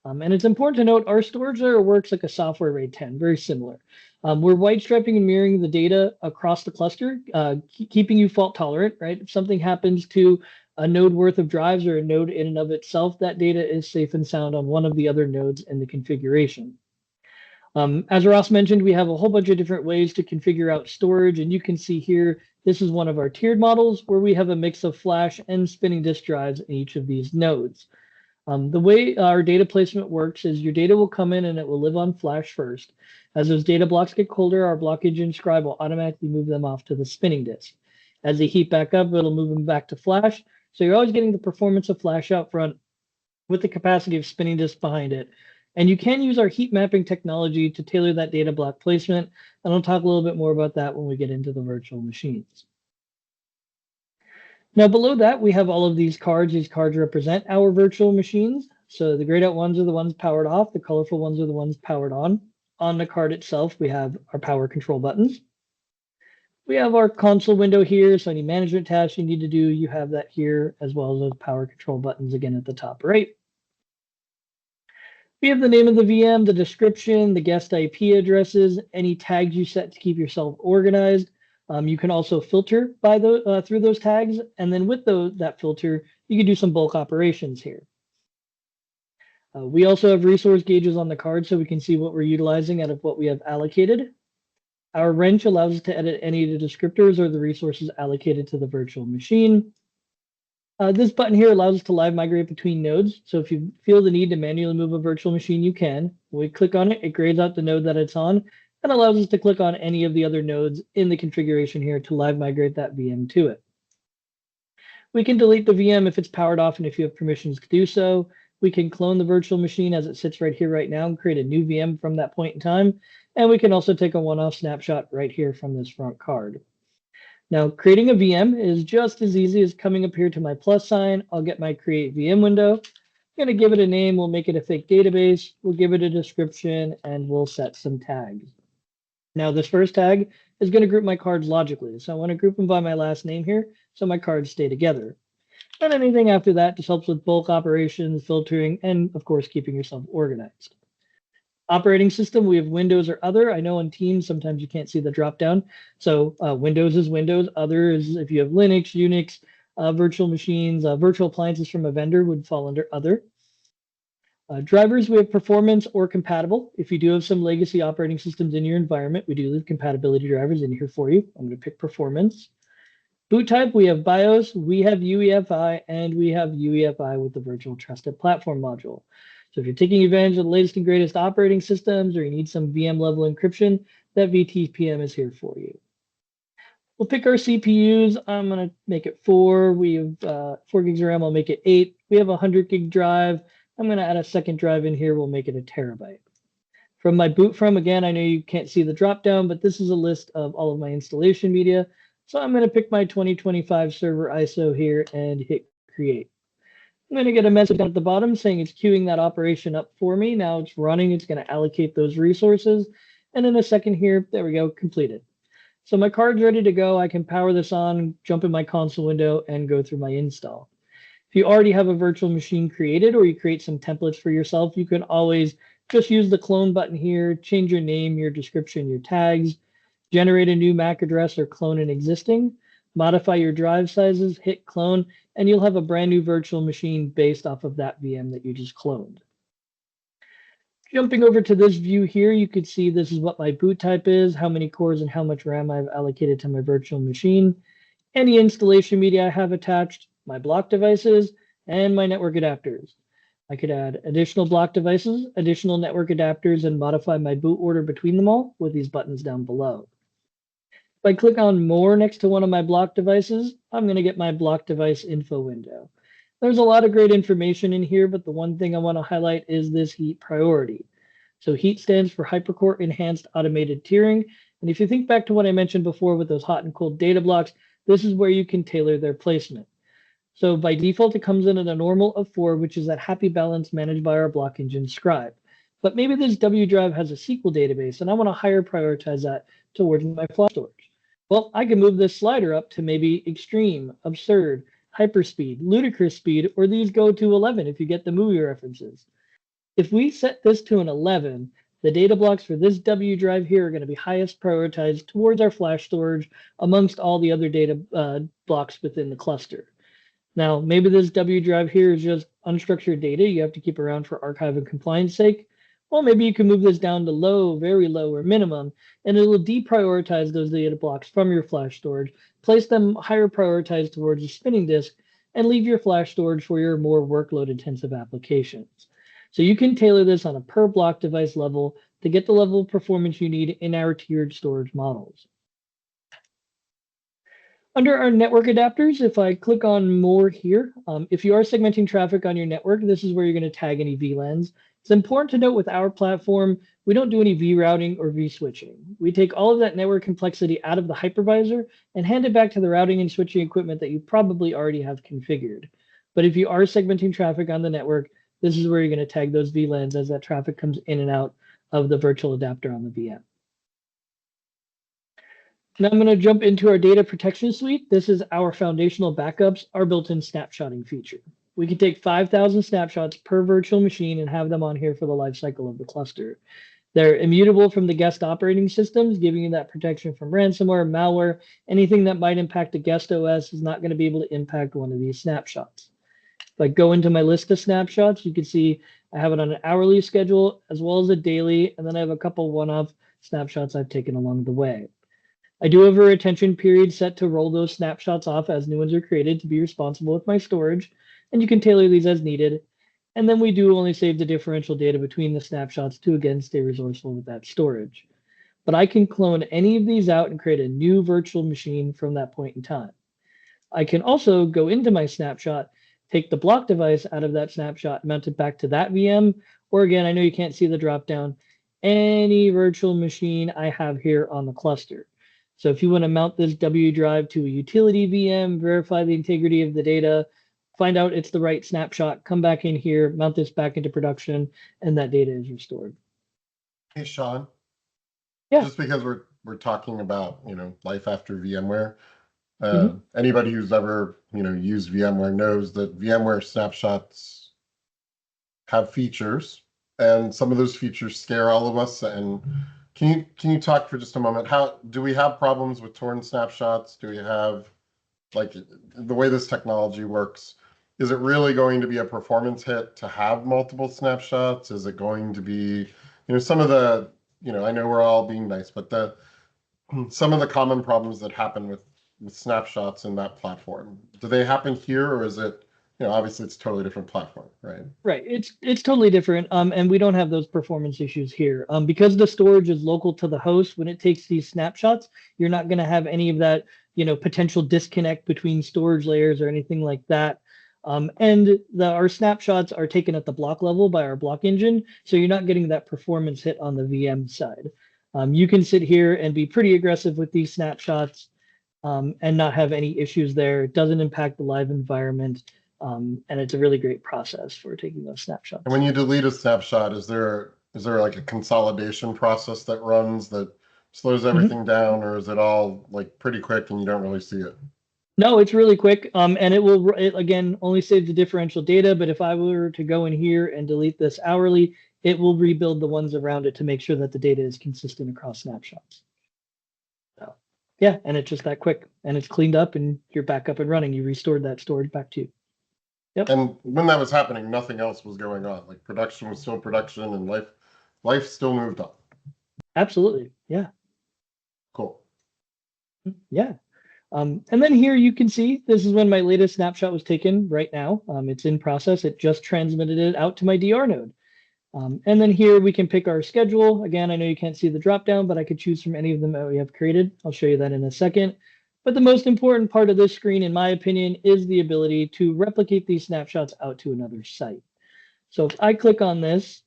And it's important to note our storage layer works like a software RAID 10, very similar. We're white striping and mirroring the data across the cluster, keeping you fault tolerant, right? If something happens to a node worth of drives or a node in and of itself, that data is safe and sound on one of the other nodes in the configuration. As Ross mentioned, we have a whole bunch of different ways to configure out storage, and you can see here, this is one of our tiered models where we have a mix of flash and spinning disk drives in each of these nodes. The way our data placement works is your data will come in and it will live on flash first. As those data blocks get colder, our block engine scribe will automatically move them off to the spinning disk. As they heat back up, it'll move them back to flash. So you're always getting the performance of flash out front with the capacity of spinning disk behind it. And you can use our heat mapping technology to tailor that data block placement. And I'll talk a little bit more about that when we get into the virtual machines. Now below that, we have all of these cards. These cards represent our virtual machines. So the grayed out ones are the ones powered off. The colorful ones are the ones powered on. On the card itself, we have our power control buttons. We have our console window here. So any management tasks you need to do, you have that here, as well as those power control buttons again at the top right. We have the name of the VM, the description, the guest IP addresses, any tags you set to keep yourself organized. You can also filter by through those tags, and then with that filter, you can do some bulk operations here. We also have resource gauges on the card so we can see what we're utilizing out of what we have allocated. Our wrench allows us to edit any of the descriptors or the resources allocated to the virtual machine. This button here allows us to live migrate between nodes. So if you feel the need to manually move a virtual machine, you can. When we click on it, it grades out the node that it's on and allows us to click on any of the other nodes in the configuration here to live migrate that VM to it. We can delete the VM if it's powered off and if you have permissions to do so. We can clone the virtual machine as it sits right here right now and create a new VM from that point in time. And we can also take a one-off snapshot right here from this front card. Now, creating a VM is just as easy as coming up here to my plus sign. I'll get my create VM window. I'm going to give it a name. We'll make it a fake database. We'll give it a description and we'll set some tags. Now, this first tag is going to group my cards logically. So I want to group them by my last name here so my cards stay together. And anything after that just helps with bulk operations, filtering, and of course, keeping yourself organized. Operating system, we have Windows or other. I know on Teams, sometimes you can't see the drop down. So Windows is Windows. Other is if you have Linux, Unix, virtual machines, virtual appliances from a vendor would fall under other. Drivers, we have performance or compatible. If you do have some legacy operating systems in your environment, we do leave compatibility drivers in here for you. I'm going to pick performance. Boot type, we have BIOS, we have UEFI, and we have UEFI with the Virtual Trusted Platform module. So if you're taking advantage of the latest and greatest operating systems or you need some VM level encryption, that VTPM is here for you. We'll pick our CPUs. I'm going to make it 4. We have 4 gigs of RAM. I'll make it 8. We have a 100 gig drive. I'm going to add a second drive in here. We'll make it a terabyte. From my boot from, again, I know you can't see the drop down, but this is a list of all of my installation media. So I'm going to pick my 2025 server ISO here and hit create. I'm going to get a message down at the bottom saying it's queuing that operation up for me. Now it's running. It's going to allocate those resources. And in a second here, there we go, completed. So my card's ready to go. I can power this on, jump in my console window, and go through my install. If you already have a virtual machine created or you create some templates for yourself, you can always just use the clone button here, change your name, your description, your tags, generate a new MAC address or clone an existing, modify your drive sizes, hit clone, and you'll have a brand new virtual machine based off of that VM that you just cloned. Jumping over to this view here, you can see this is what my boot type is, how many cores and how much RAM I've allocated to my virtual machine, any installation media I have attached, my block devices, and my network adapters. I could add additional block devices, additional network adapters, and modify my boot order between them all with these buttons down below. If I click on more next to one of my block devices, I'm going to get my block device info window. There's a lot of great information in here, but the one thing I want to highlight is this heat priority. So heat stands for Hypercore Enhanced Automated Tiering, And if you think back to what I mentioned before with those hot and cold data blocks, this is where you can tailor their placement. So by default, it comes in at a normal of 4, which is that happy balance managed by our block engine scribe. But maybe this W drive has a SQL database, and I want to higher prioritize that towards my flash storage. Well, I can move this slider up to maybe extreme, absurd, hyperspeed, ludicrous speed, or these go to 11 if you get the movie references. If we set this to an 11, the data blocks for this W drive here are going to be highest prioritized towards our flash storage amongst all the other data blocks within the cluster. Now, maybe this W drive here is just unstructured data you have to keep around for archive and compliance sake. Well, maybe you can move this down to low, very low, or minimum, and it will deprioritize those data blocks from your flash storage, place them higher prioritized towards the spinning disk, and leave your flash storage for your more workload-intensive applications. So you can tailor this on a per block device level to get the level of performance you need in our tiered storage models. Under our network adapters, if I click on more here, if you are segmenting traffic on your network, this is where you're going to tag any VLANs. It's important to note with our platform, we don't do any vRouting or vSwitching. We take all of that network complexity out of the hypervisor and hand it back to the routing and switching equipment that you probably already have configured. But if you are segmenting traffic on the network, this is where you're going to tag those VLANs as that traffic comes in and out of the virtual adapter on the VM. Now I'm going to jump into our data protection suite. This is our foundational backups, our built-in snapshotting feature. We can take 5,000 snapshots per virtual machine and have them on here for the life cycle of the cluster. They're immutable from the guest operating systems, giving you that protection from ransomware, malware. Anything that might impact a guest OS is not going to be able to impact one of these snapshots. If I go into my list of snapshots, you can see I have it on an hourly schedule as well as a daily, and then I have a couple one-off snapshots I've taken along the way. I do have a retention period set to roll those snapshots off as new ones are created to be responsible with my storage, and you can tailor these as needed. And then we do only save the differential data between the snapshots to again stay resourceful with that storage. But I can clone any of these out and create a new virtual machine from that point in time. I can also go into my snapshot, take the block device out of that snapshot, mount it back to that VM, or again, I know you can't see the drop down, any virtual machine I have here on the cluster. So if you want to mount this W drive to a utility VM, verify the integrity of the data, find out it's the right snapshot, come back in here, mount this back into production, and that data is restored.
Hey, Sean.
Yeah.
Just because we're talking about, life after VMware, anybody who's ever, used VMware knows that VMware snapshots have features, and some of those features scare all of us. And can you talk for just a moment? How do we have problems with torn snapshots? Do we have, like, the way this technology works? Is it really going to be a performance hit to have multiple snapshots? Is it going to be, some of the, I know we're all being nice, but some of the common problems that happen with snapshots in that platform, do they happen here, or is it, obviously it's a totally different platform, right?
Right. It's totally different. And we don't have those performance issues here. Because the storage is local to the host, when it takes these snapshots, you're not going to have any of that, potential disconnect between storage layers or anything like that. And our snapshots are taken at the block level by our block engine, so you're not getting that performance hit on the VM side. You can sit here and be pretty aggressive with these snapshots and not have any issues there. It doesn't impact the live environment, and it's a really great process for taking those snapshots.
And when you delete a snapshot, is there like a consolidation process that runs that slows everything down, or is it all like pretty quick and you don't really see it?
No, it's really quick, and it again only saves the differential data. But if I were to go in here and delete this hourly, it will rebuild the ones around it to make sure that the data is consistent across snapshots. So, yeah, and it's just that quick, and it's cleaned up, and you're back up and running. You restored that storage back to you. Yep.
And when that was happening, nothing else was going on. Like, production was still production, and life still moved on.
Absolutely, yeah.
Cool.
Yeah. And then here you can see this is when my latest snapshot was taken right now. It's in process. It just transmitted it out to my DR node. And then here we can pick our schedule. Again, I know you can't see the drop down, but I could choose from any of them that we have created. I'll show you that in a second. But the most important part of this screen, in my opinion, is the ability to replicate these snapshots out to another site. So if I click on this,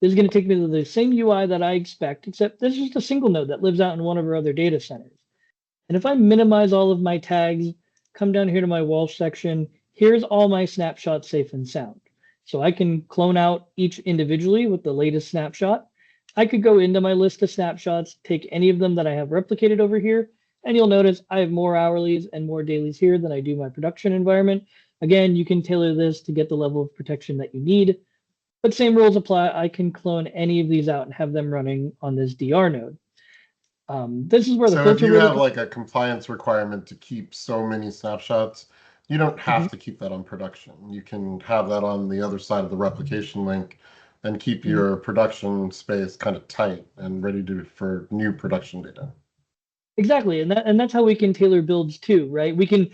This is going to take me to the same UI that I expect, except this is just a single node that lives out in one of our other data centers. And if I minimize all of my tags, come down here to my Walsh section, here's all my snapshots safe and sound. So I can clone out each individually with the latest snapshot. I could go into my list of snapshots, take any of them that I have replicated over here, and you'll notice I have more hourlies and more dailies here than I do my production environment. Again, you can tailor this to get the level of protection that you need, but same rules apply. I can clone any of these out and have them running on this DR node. This is where the
So if
filter
you
really
have like a compliance requirement to keep so many snapshots, you don't have to keep that on production. You can have that on the other side of the replication link and keep your production space kind of tight and ready for new production data.
Exactly, and that's how we can tailor builds too, right? We can,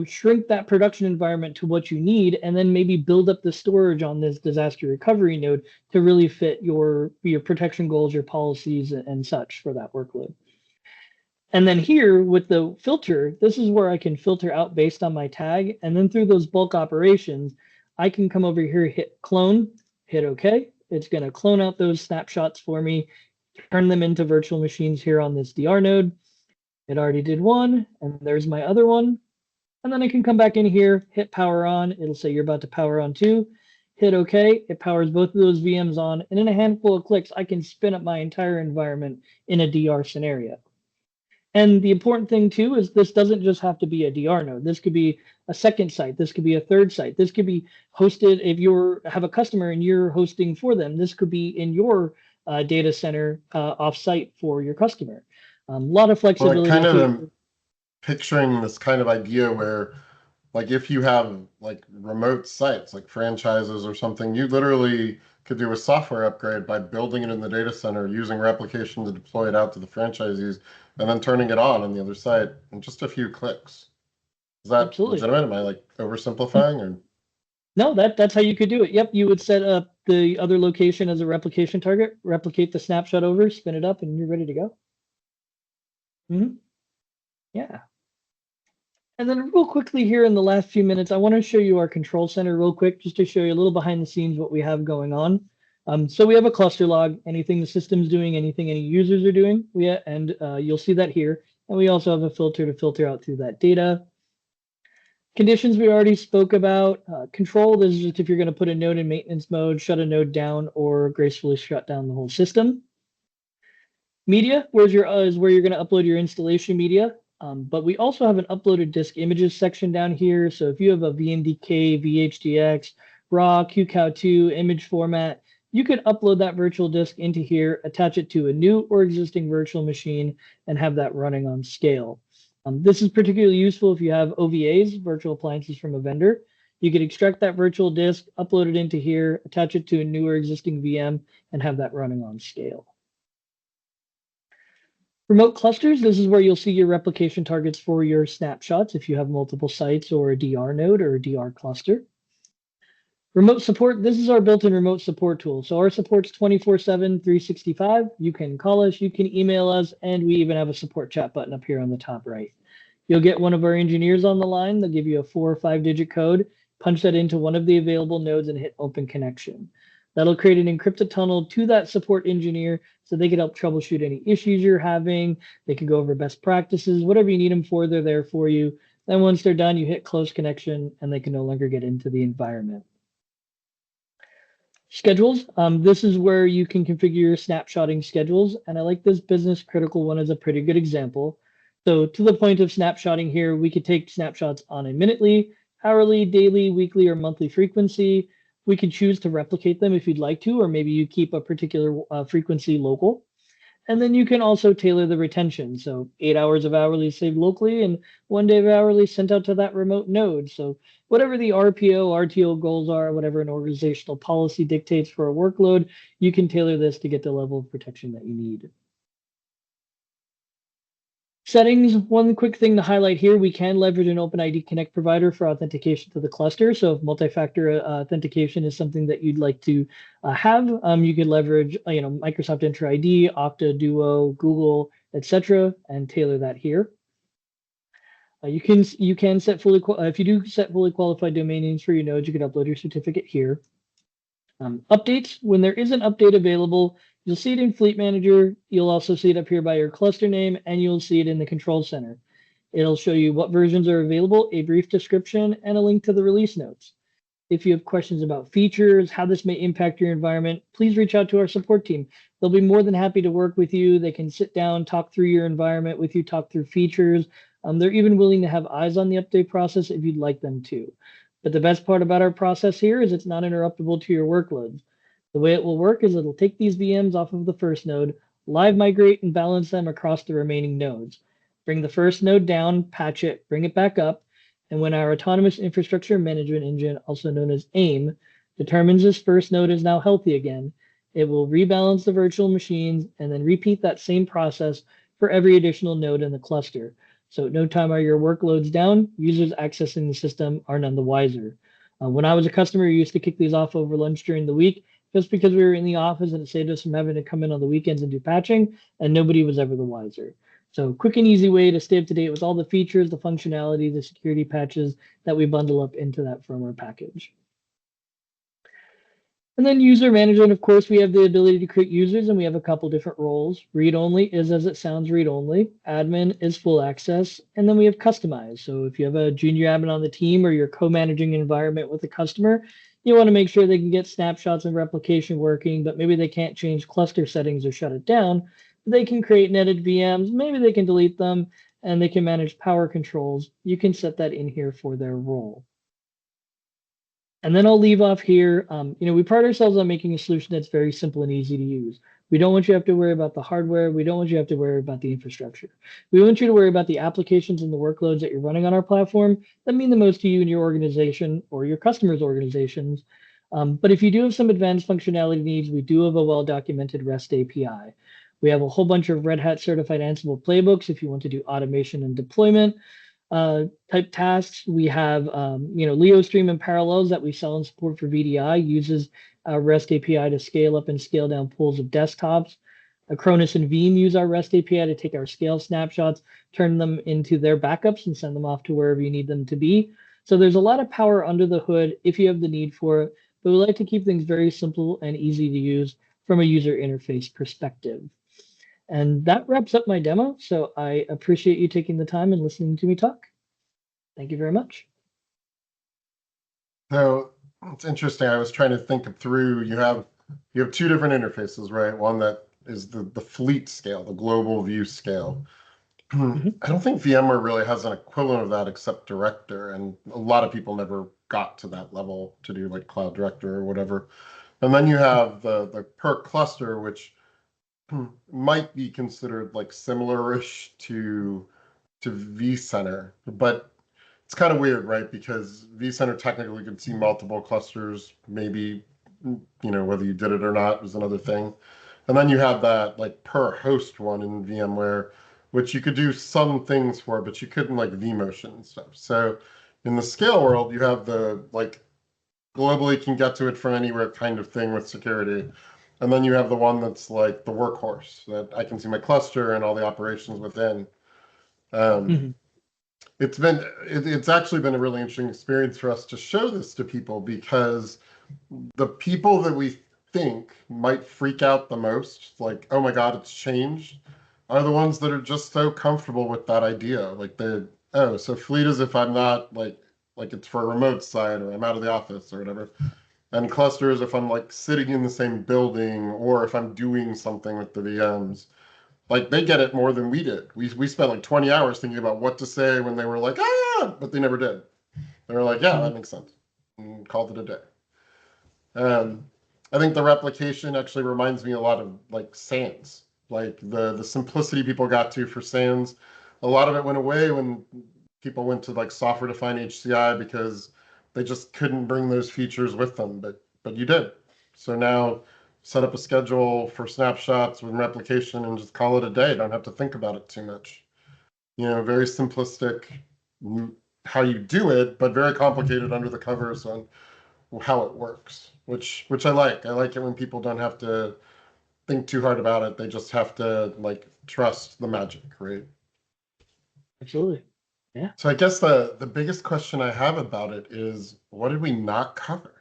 shrink that production environment to what you need, and then maybe build up the storage on this disaster recovery node to really fit your protection goals, your policies, and such for that workload. And then here with the filter, this is where I can filter out based on my tag, and then through those bulk operations, I can come over here, hit clone, hit OK. It's going to clone out those snapshots for me, turn them into virtual machines here on this DR node. It already did one, and there's my other one. And then I can come back in here, hit power on. It'll say you're about to power on too. Hit OK. It powers both of those VMs on. And in a handful of clicks, I can spin up my entire environment in a DR scenario. And the important thing too is this doesn't just have to be a DR node. This could be a second site. This could be a third site. This could be hosted if you have a customer and you're hosting for them. This could be in your data center offsite for your customer. A lot of flexibility.
Well, I kind of am picturing this kind of idea where, like, if you have like remote sites, like franchises or something, you literally could do a software upgrade by building it in the data center, using replication to deploy it out to the franchisees, and then turning it on the other site in just a few clicks. Is that legitimate? Am I like oversimplifying or?
No, that's how you could do it. Yep, you would set up the other location as a replication target, replicate the snapshot over, spin it up, and you're ready to go. Yeah. And then real quickly here in the last few minutes, I want to show you our control center real quick, just to show you a little behind the scenes what we have going on. So we have a cluster log, anything the system's doing, anything any users are doing, and you'll see that here. And we also have a filter to filter out through that data. Conditions we already spoke about. Control, this is just if you're going to put a node in maintenance mode, shut a node down, or gracefully shut down the whole system. Media, is where you're going to upload your installation media. But we also have an uploaded disk images section down here. So if you have a VMDK, VHDX, RAW, QCOW2 image format, you could upload that virtual disk into here, attach it to a new or existing virtual machine, and have that running on scale. This is particularly useful if you have OVAs, virtual appliances from a vendor. You could extract that virtual disk, upload it into here, attach it to a new or existing VM, and have that running on scale. Remote clusters, this is where you'll see your replication targets for your snapshots if you have multiple sites or a DR node or a DR cluster. Remote support, this is our built-in remote support tool. So our support's 24/7, 365. You can call us, you can email us, and we even have a support chat button up here on the top right. You'll get one of our engineers on the line. They'll give you a 4 or 5-digit code, punch that into one of the available nodes and hit open connection. That'll create an encrypted tunnel to that support engineer so they can help troubleshoot any issues you're having. They can go over best practices, whatever you need them for, they're there for you. Then once they're done, you hit close connection and they can no longer get into the environment. Schedules, this is where you can configure your snapshotting schedules. And I like this business critical one as a pretty good example. So to the point of snapshotting here, we could take snapshots on a minutely, hourly, daily, weekly, or monthly frequency. We could choose to replicate them if you'd like to, or maybe you keep a particular frequency local. And then you can also tailor the retention. So 8 hours of hourly saved locally and 1 day of hourly sent out to that remote node. So whatever the RPO, RTO goals are, whatever an organizational policy dictates for a workload, you can tailor this to get the level of protection that you need. Settings, one quick thing to highlight here, we can leverage an OpenID Connect provider for authentication to the cluster. So if multi-factor authentication is something that you'd like to have, you could leverage Microsoft Entra ID, Okta, Duo, Google, etc., and tailor that here. You can set fully if you do set fully qualified domain names for your nodes, you can upload your certificate here. Updates, when there is an update available, you'll see it in Fleet Manager. You'll also see it up here by your cluster name, and you'll see it in the control center. It'll show you what versions are available, a brief description, and a link to the release notes. If you have questions about features, how this may impact your environment, please reach out to our support team. They'll be more than happy to work with you. They can sit down, talk through your environment with you, talk through features. They're even willing to have eyes on the update process if you'd like them to. But the best part about our process here is it's not interruptible to your workloads. The way it will work is it'll take these VMs off of the first node, live migrate and balance them across the remaining nodes. Bring the first node down, patch it, bring it back up, and when our Autonomous Infrastructure Management Engine, also known as AIM, determines this first node is now healthy again, it will rebalance the virtual machines and then repeat that same process for every additional node in the cluster. So at no time are your workloads down, users accessing the system are none the wiser. When I was a customer, we used to kick these off over lunch during the week just because we were in the office and it saved us from having to come in on the weekends and do patching, and nobody was ever the wiser. So quick and easy way to stay up to date with all the features, the functionality, the security patches that we bundle up into that firmware package. And then user management, of course, we have the ability to create users and we have a couple different roles. Read only is as it sounds read only. Admin is full access. And then we have customize. So if you have a junior admin on the team or you're co-managing an environment with a customer, you want to make sure they can get snapshots and replication working, but maybe they can't change cluster settings or shut it down. They can create netted VMs, maybe they can delete them, and they can manage power controls. You can set that in here for their role. And then I'll leave off here. We pride ourselves on making a solution that's very simple and easy to use. We don't want you to have to worry about the hardware. We don't want you to have to worry about the infrastructure. We want you to worry about the applications and the workloads that you're running on our platform that mean the most to you and your organization or your customers' organizations. But if you do have some advanced functionality needs, we do have a well-documented REST API. We have a whole bunch of Red Hat certified Ansible playbooks if you want to do automation and deployment type tasks. We have, Leo Stream and Parallels that we sell and support for VDI uses REST API to scale up and scale down pools of desktops. Acronis and Veeam use our REST API to take our scale snapshots, turn them into their backups, and send them off to wherever you need them to be. So there's a lot of power under the hood if you have the need for it, but we like to keep things very simple and easy to use from a user interface perspective. And that wraps up my demo. So I appreciate you taking the time and listening to me talk. Thank you very much.
So it's interesting. I was trying to think through, you have two different interfaces, right? One that is the fleet scale, the global view scale. I don't think VMware really has an equivalent of that except Director, and a lot of people never got to that level to do like Cloud Director or whatever. And then you have the per cluster, which might be considered like similar-ish to vCenter, but it's kind of weird, right? Because vCenter technically could see multiple clusters, maybe, whether you did it or not was another thing. And then you have that like per host one in VMware, which you could do some things for, but you couldn't like vMotion and stuff. So in the scale world, you have the like globally can get to it from anywhere kind of thing with security. And then you have the one that's like the workhorse that I can see my cluster and all the operations within. It's actually been a really interesting experience for us to show this to people, because the people that we think might freak out the most, like, oh my God, it's changed, are the ones that are just so comfortable with that idea. Like so fleet is if I'm not like it's for a remote site or I'm out of the office or whatever. And cluster is if I'm like sitting in the same building or if I'm doing something with the VMs. Like they get it more than we did. We spent like 20 hours thinking about what to say when they were like, but they never did. They were like, yeah, that makes sense. And called it a day. I think the replication actually reminds me a lot of like SANS. Like the simplicity people got to for SANS, a lot of it went away when people went to like software-defined HCI because they just couldn't bring those features with them, but you did. So now set up a schedule for snapshots with replication and just call it a day. Don't have to think about it too much. Very simplistic how you do it, but very complicated under the covers on how it works, which I like. I like it when people don't have to think too hard about it. They just have to like trust the magic, right?
Absolutely. Yeah.
So I guess the biggest question I have about it is, what did we not cover?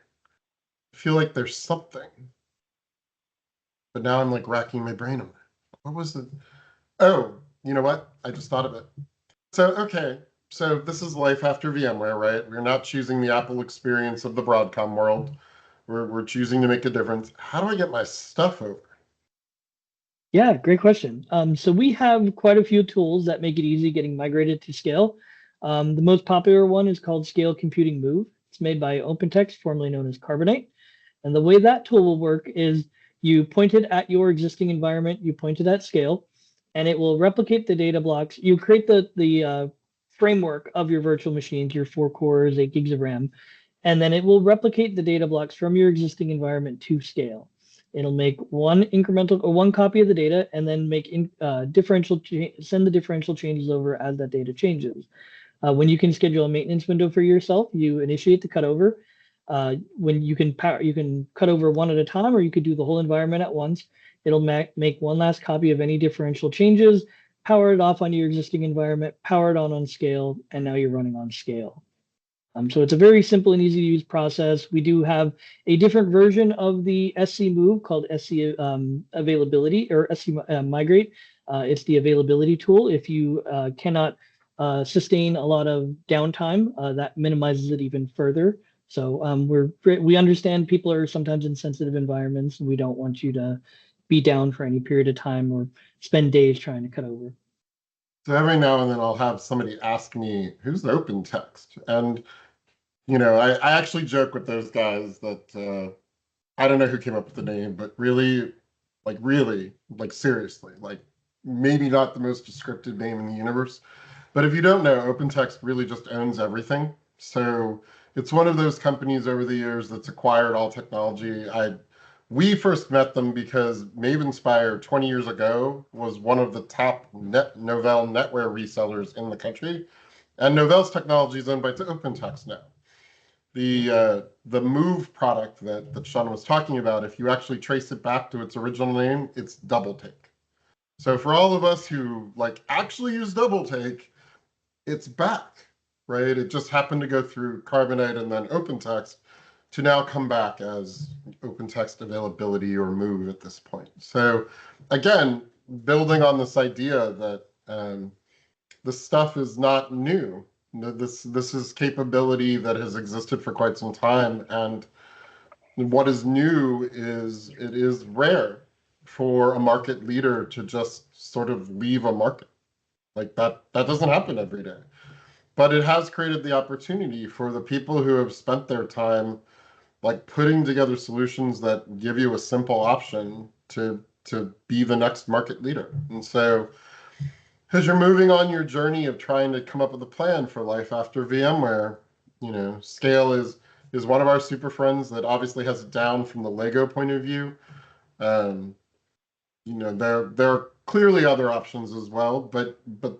I feel like there's something, but now I'm like racking my brain on it. What was it? Oh, you know what? I just thought of it. So, okay. So this is life after VMware, right? We're not choosing the Apple experience of the Broadcom world. We're choosing to make a difference. How do I get my stuff over?
Yeah, great question. So we have quite a few tools that make it easy getting migrated to Scale. The most popular one is called Scale Computing Move. It's made by OpenText, formerly known as Carbonite. And the way that tool will work is you point it at your existing environment, you point it at Scale, and it will replicate the data blocks. You create the framework of your virtual machines, your 4 cores, 8 gigs of RAM, and then it will replicate the data blocks from your existing environment to Scale. It'll make one incremental or one copy of the data and then send the differential changes over as that data changes. When you can schedule a maintenance window for yourself, you initiate the cutover. When you can cut over one at a time, or you could do the whole environment at once. It'll make one last copy of any differential changes, power it off on your existing environment, power it on Scale, and now you're running on Scale. So it's a very simple and easy to use process. We do have a different version of the SC move called SC availability or SC migrate. It's the availability tool. If you cannot sustain a lot of downtime, that minimizes it even further. So we understand people are sometimes in sensitive environments, and we don't want you to be down for any period of time or spend days trying to cut over.
So every now and then I'll have somebody ask me, who's OpenText? And, you know, I actually joke with those guys that I don't know who came up with the name, but really, like seriously, like maybe not the most descriptive name in the universe. But if you don't know, OpenText really just owns everything. So it's one of those companies over the years that's acquired all technology. We first met them because Mavenspire 20 years ago was one of the top Novell NetWare resellers in the country. And Novell's technology is owned by OpenText now. The Move product that Sean was talking about, if you actually trace it back to its original name, it's DoubleTake. So for all of us who like actually use DoubleTake, it's back, right? It just happened to go through Carbonite and then OpenText to now come back as OpenText availability or Move at this point. So again, building on this idea that this stuff is not new. This is capability that has existed for quite some time, and what is new is it is rare for a market leader to just sort of leave a market. Like that doesn't happen every day. But it has created the opportunity for the people who have spent their time like putting together solutions that give you a simple option to be the next market leader. And so as you're moving on your journey of trying to come up with a plan for life after VMware, you know, Scale is one of our super friends that obviously has it down from the Lego point of view. You know, there are clearly other options as well, but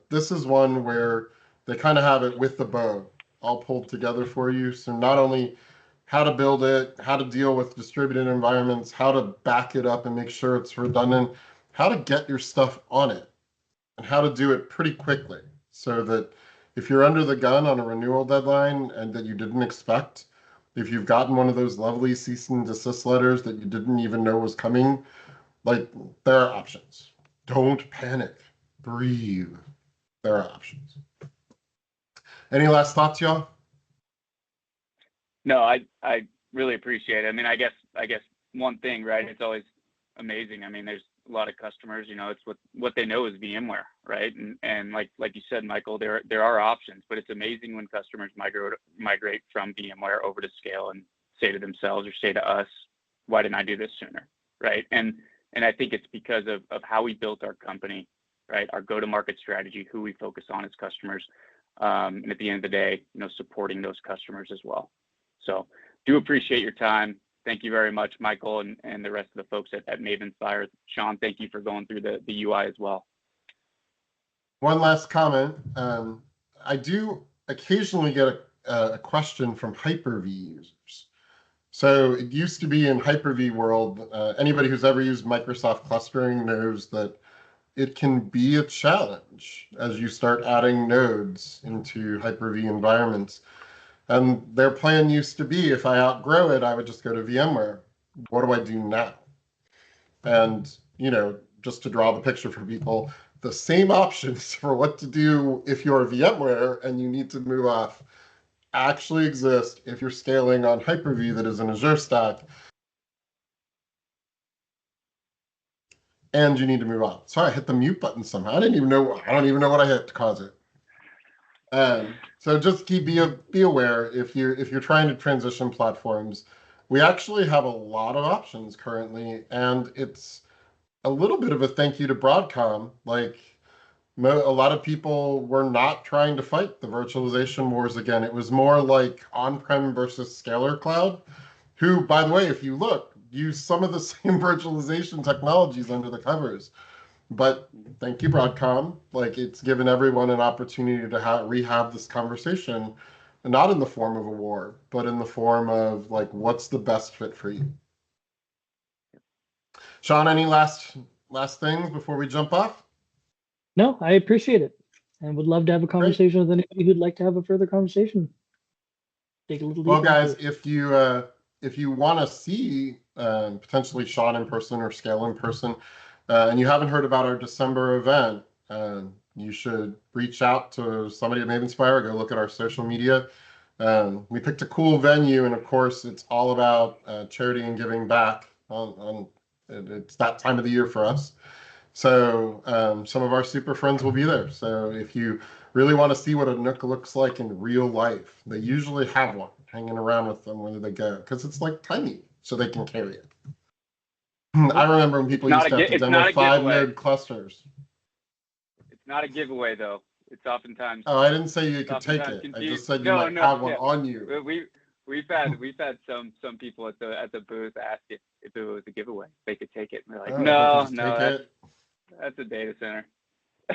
this is one where they kind of have it with the bow all pulled together for you. So not only how to build it, how to deal with distributed environments, how to back it up and make sure it's redundant, how to get your stuff on it, and how to do it pretty quickly so that if you're under the gun on a renewal deadline and that you didn't expect, if you've gotten one of those lovely cease and desist letters that you didn't even know was coming, like there are options. Don't panic. Breathe. There are options. Any last thoughts, y'all?
No, I really appreciate it. I mean, I guess one thing, right? It's always amazing. I mean, there's a lot of customers, you know, it's what they know is VMware, right? And like you said, Michael, there are options, but it's amazing when customers migrate from VMware over to Scale and say to themselves or say to us, why didn't I do this sooner, right? And I think it's because of how we built our company, right? Our go-to-market strategy, who we focus on as customers, and at the end of the day, you know, supporting those customers as well. So do appreciate your time. Thank you very much, Michael, and the rest of the folks at Mavenspire. Sean, thank you for going through the UI as well.
One last comment. I do occasionally get a question from Hyper-V users. So it used to be in Hyper-V world, anybody who's ever used Microsoft clustering knows that it can be a challenge as you start adding nodes into Hyper-V environments. And their plan used to be, if I outgrow it, I would just go to VMware. What do I do now? And, you know, just to draw the picture for people, the same options for what to do if you're VMware and you need to move off actually exist if you're scaling on Hyper-V that is an Azure stack and you need to move on. Sorry, I hit the mute button somehow. I don't even know what I hit to cause it. So just be aware if you're trying to transition platforms. We actually have a lot of options currently, and it's a little bit of a thank you to Broadcom. Like a lot of people were not trying to fight the virtualization wars again. It was more like on-prem versus scalar cloud, who, by the way, if you look, use some of the same virtualization technologies under the covers. But thank you, Broadcom. Like, it's given everyone an opportunity to rehab this conversation, not in the form of a war, but in the form of, like, what's the best fit for you? Sean, any last things before we jump off?
No, I appreciate it, and would love to have a conversation with anybody who'd like to have a further conversation. Dig a little deeper.
Well, guys, if you want to see potentially Sean in person or Scale in person, and you haven't heard about our December event, you should reach out to somebody at Mavenspire. Go look at our social media. We picked a cool venue, and of course, it's all about charity and giving back. It's that time of the year for us. So some of our super friends will be there. So if you really want to see what a Nook looks like in real life, they usually have one hanging around with them wherever they go, because it's like tiny, so they can carry it. I remember when people used to have to demo 5-node clusters.
It's not a giveaway, though. It's oftentimes.
Oh, I didn't say you could take it. I just said you might have one on you.
We've had some people at the booth ask if it was a giveaway, they could take it. And we're like, no, that's a data center.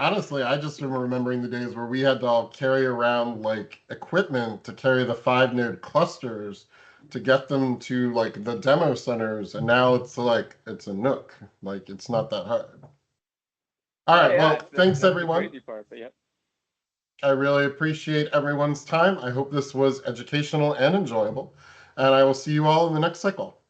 Honestly, I just am remembering the days where we had to all carry around like equipment to carry the 5-node clusters to get them to like the demo centers, and now it's like it's a Nook. Like, it's not that hard. All right, well, thanks everyone.
The crazy part, but yep.
I really appreciate everyone's time. I hope this was educational and enjoyable, and I will see you all in the next cycle.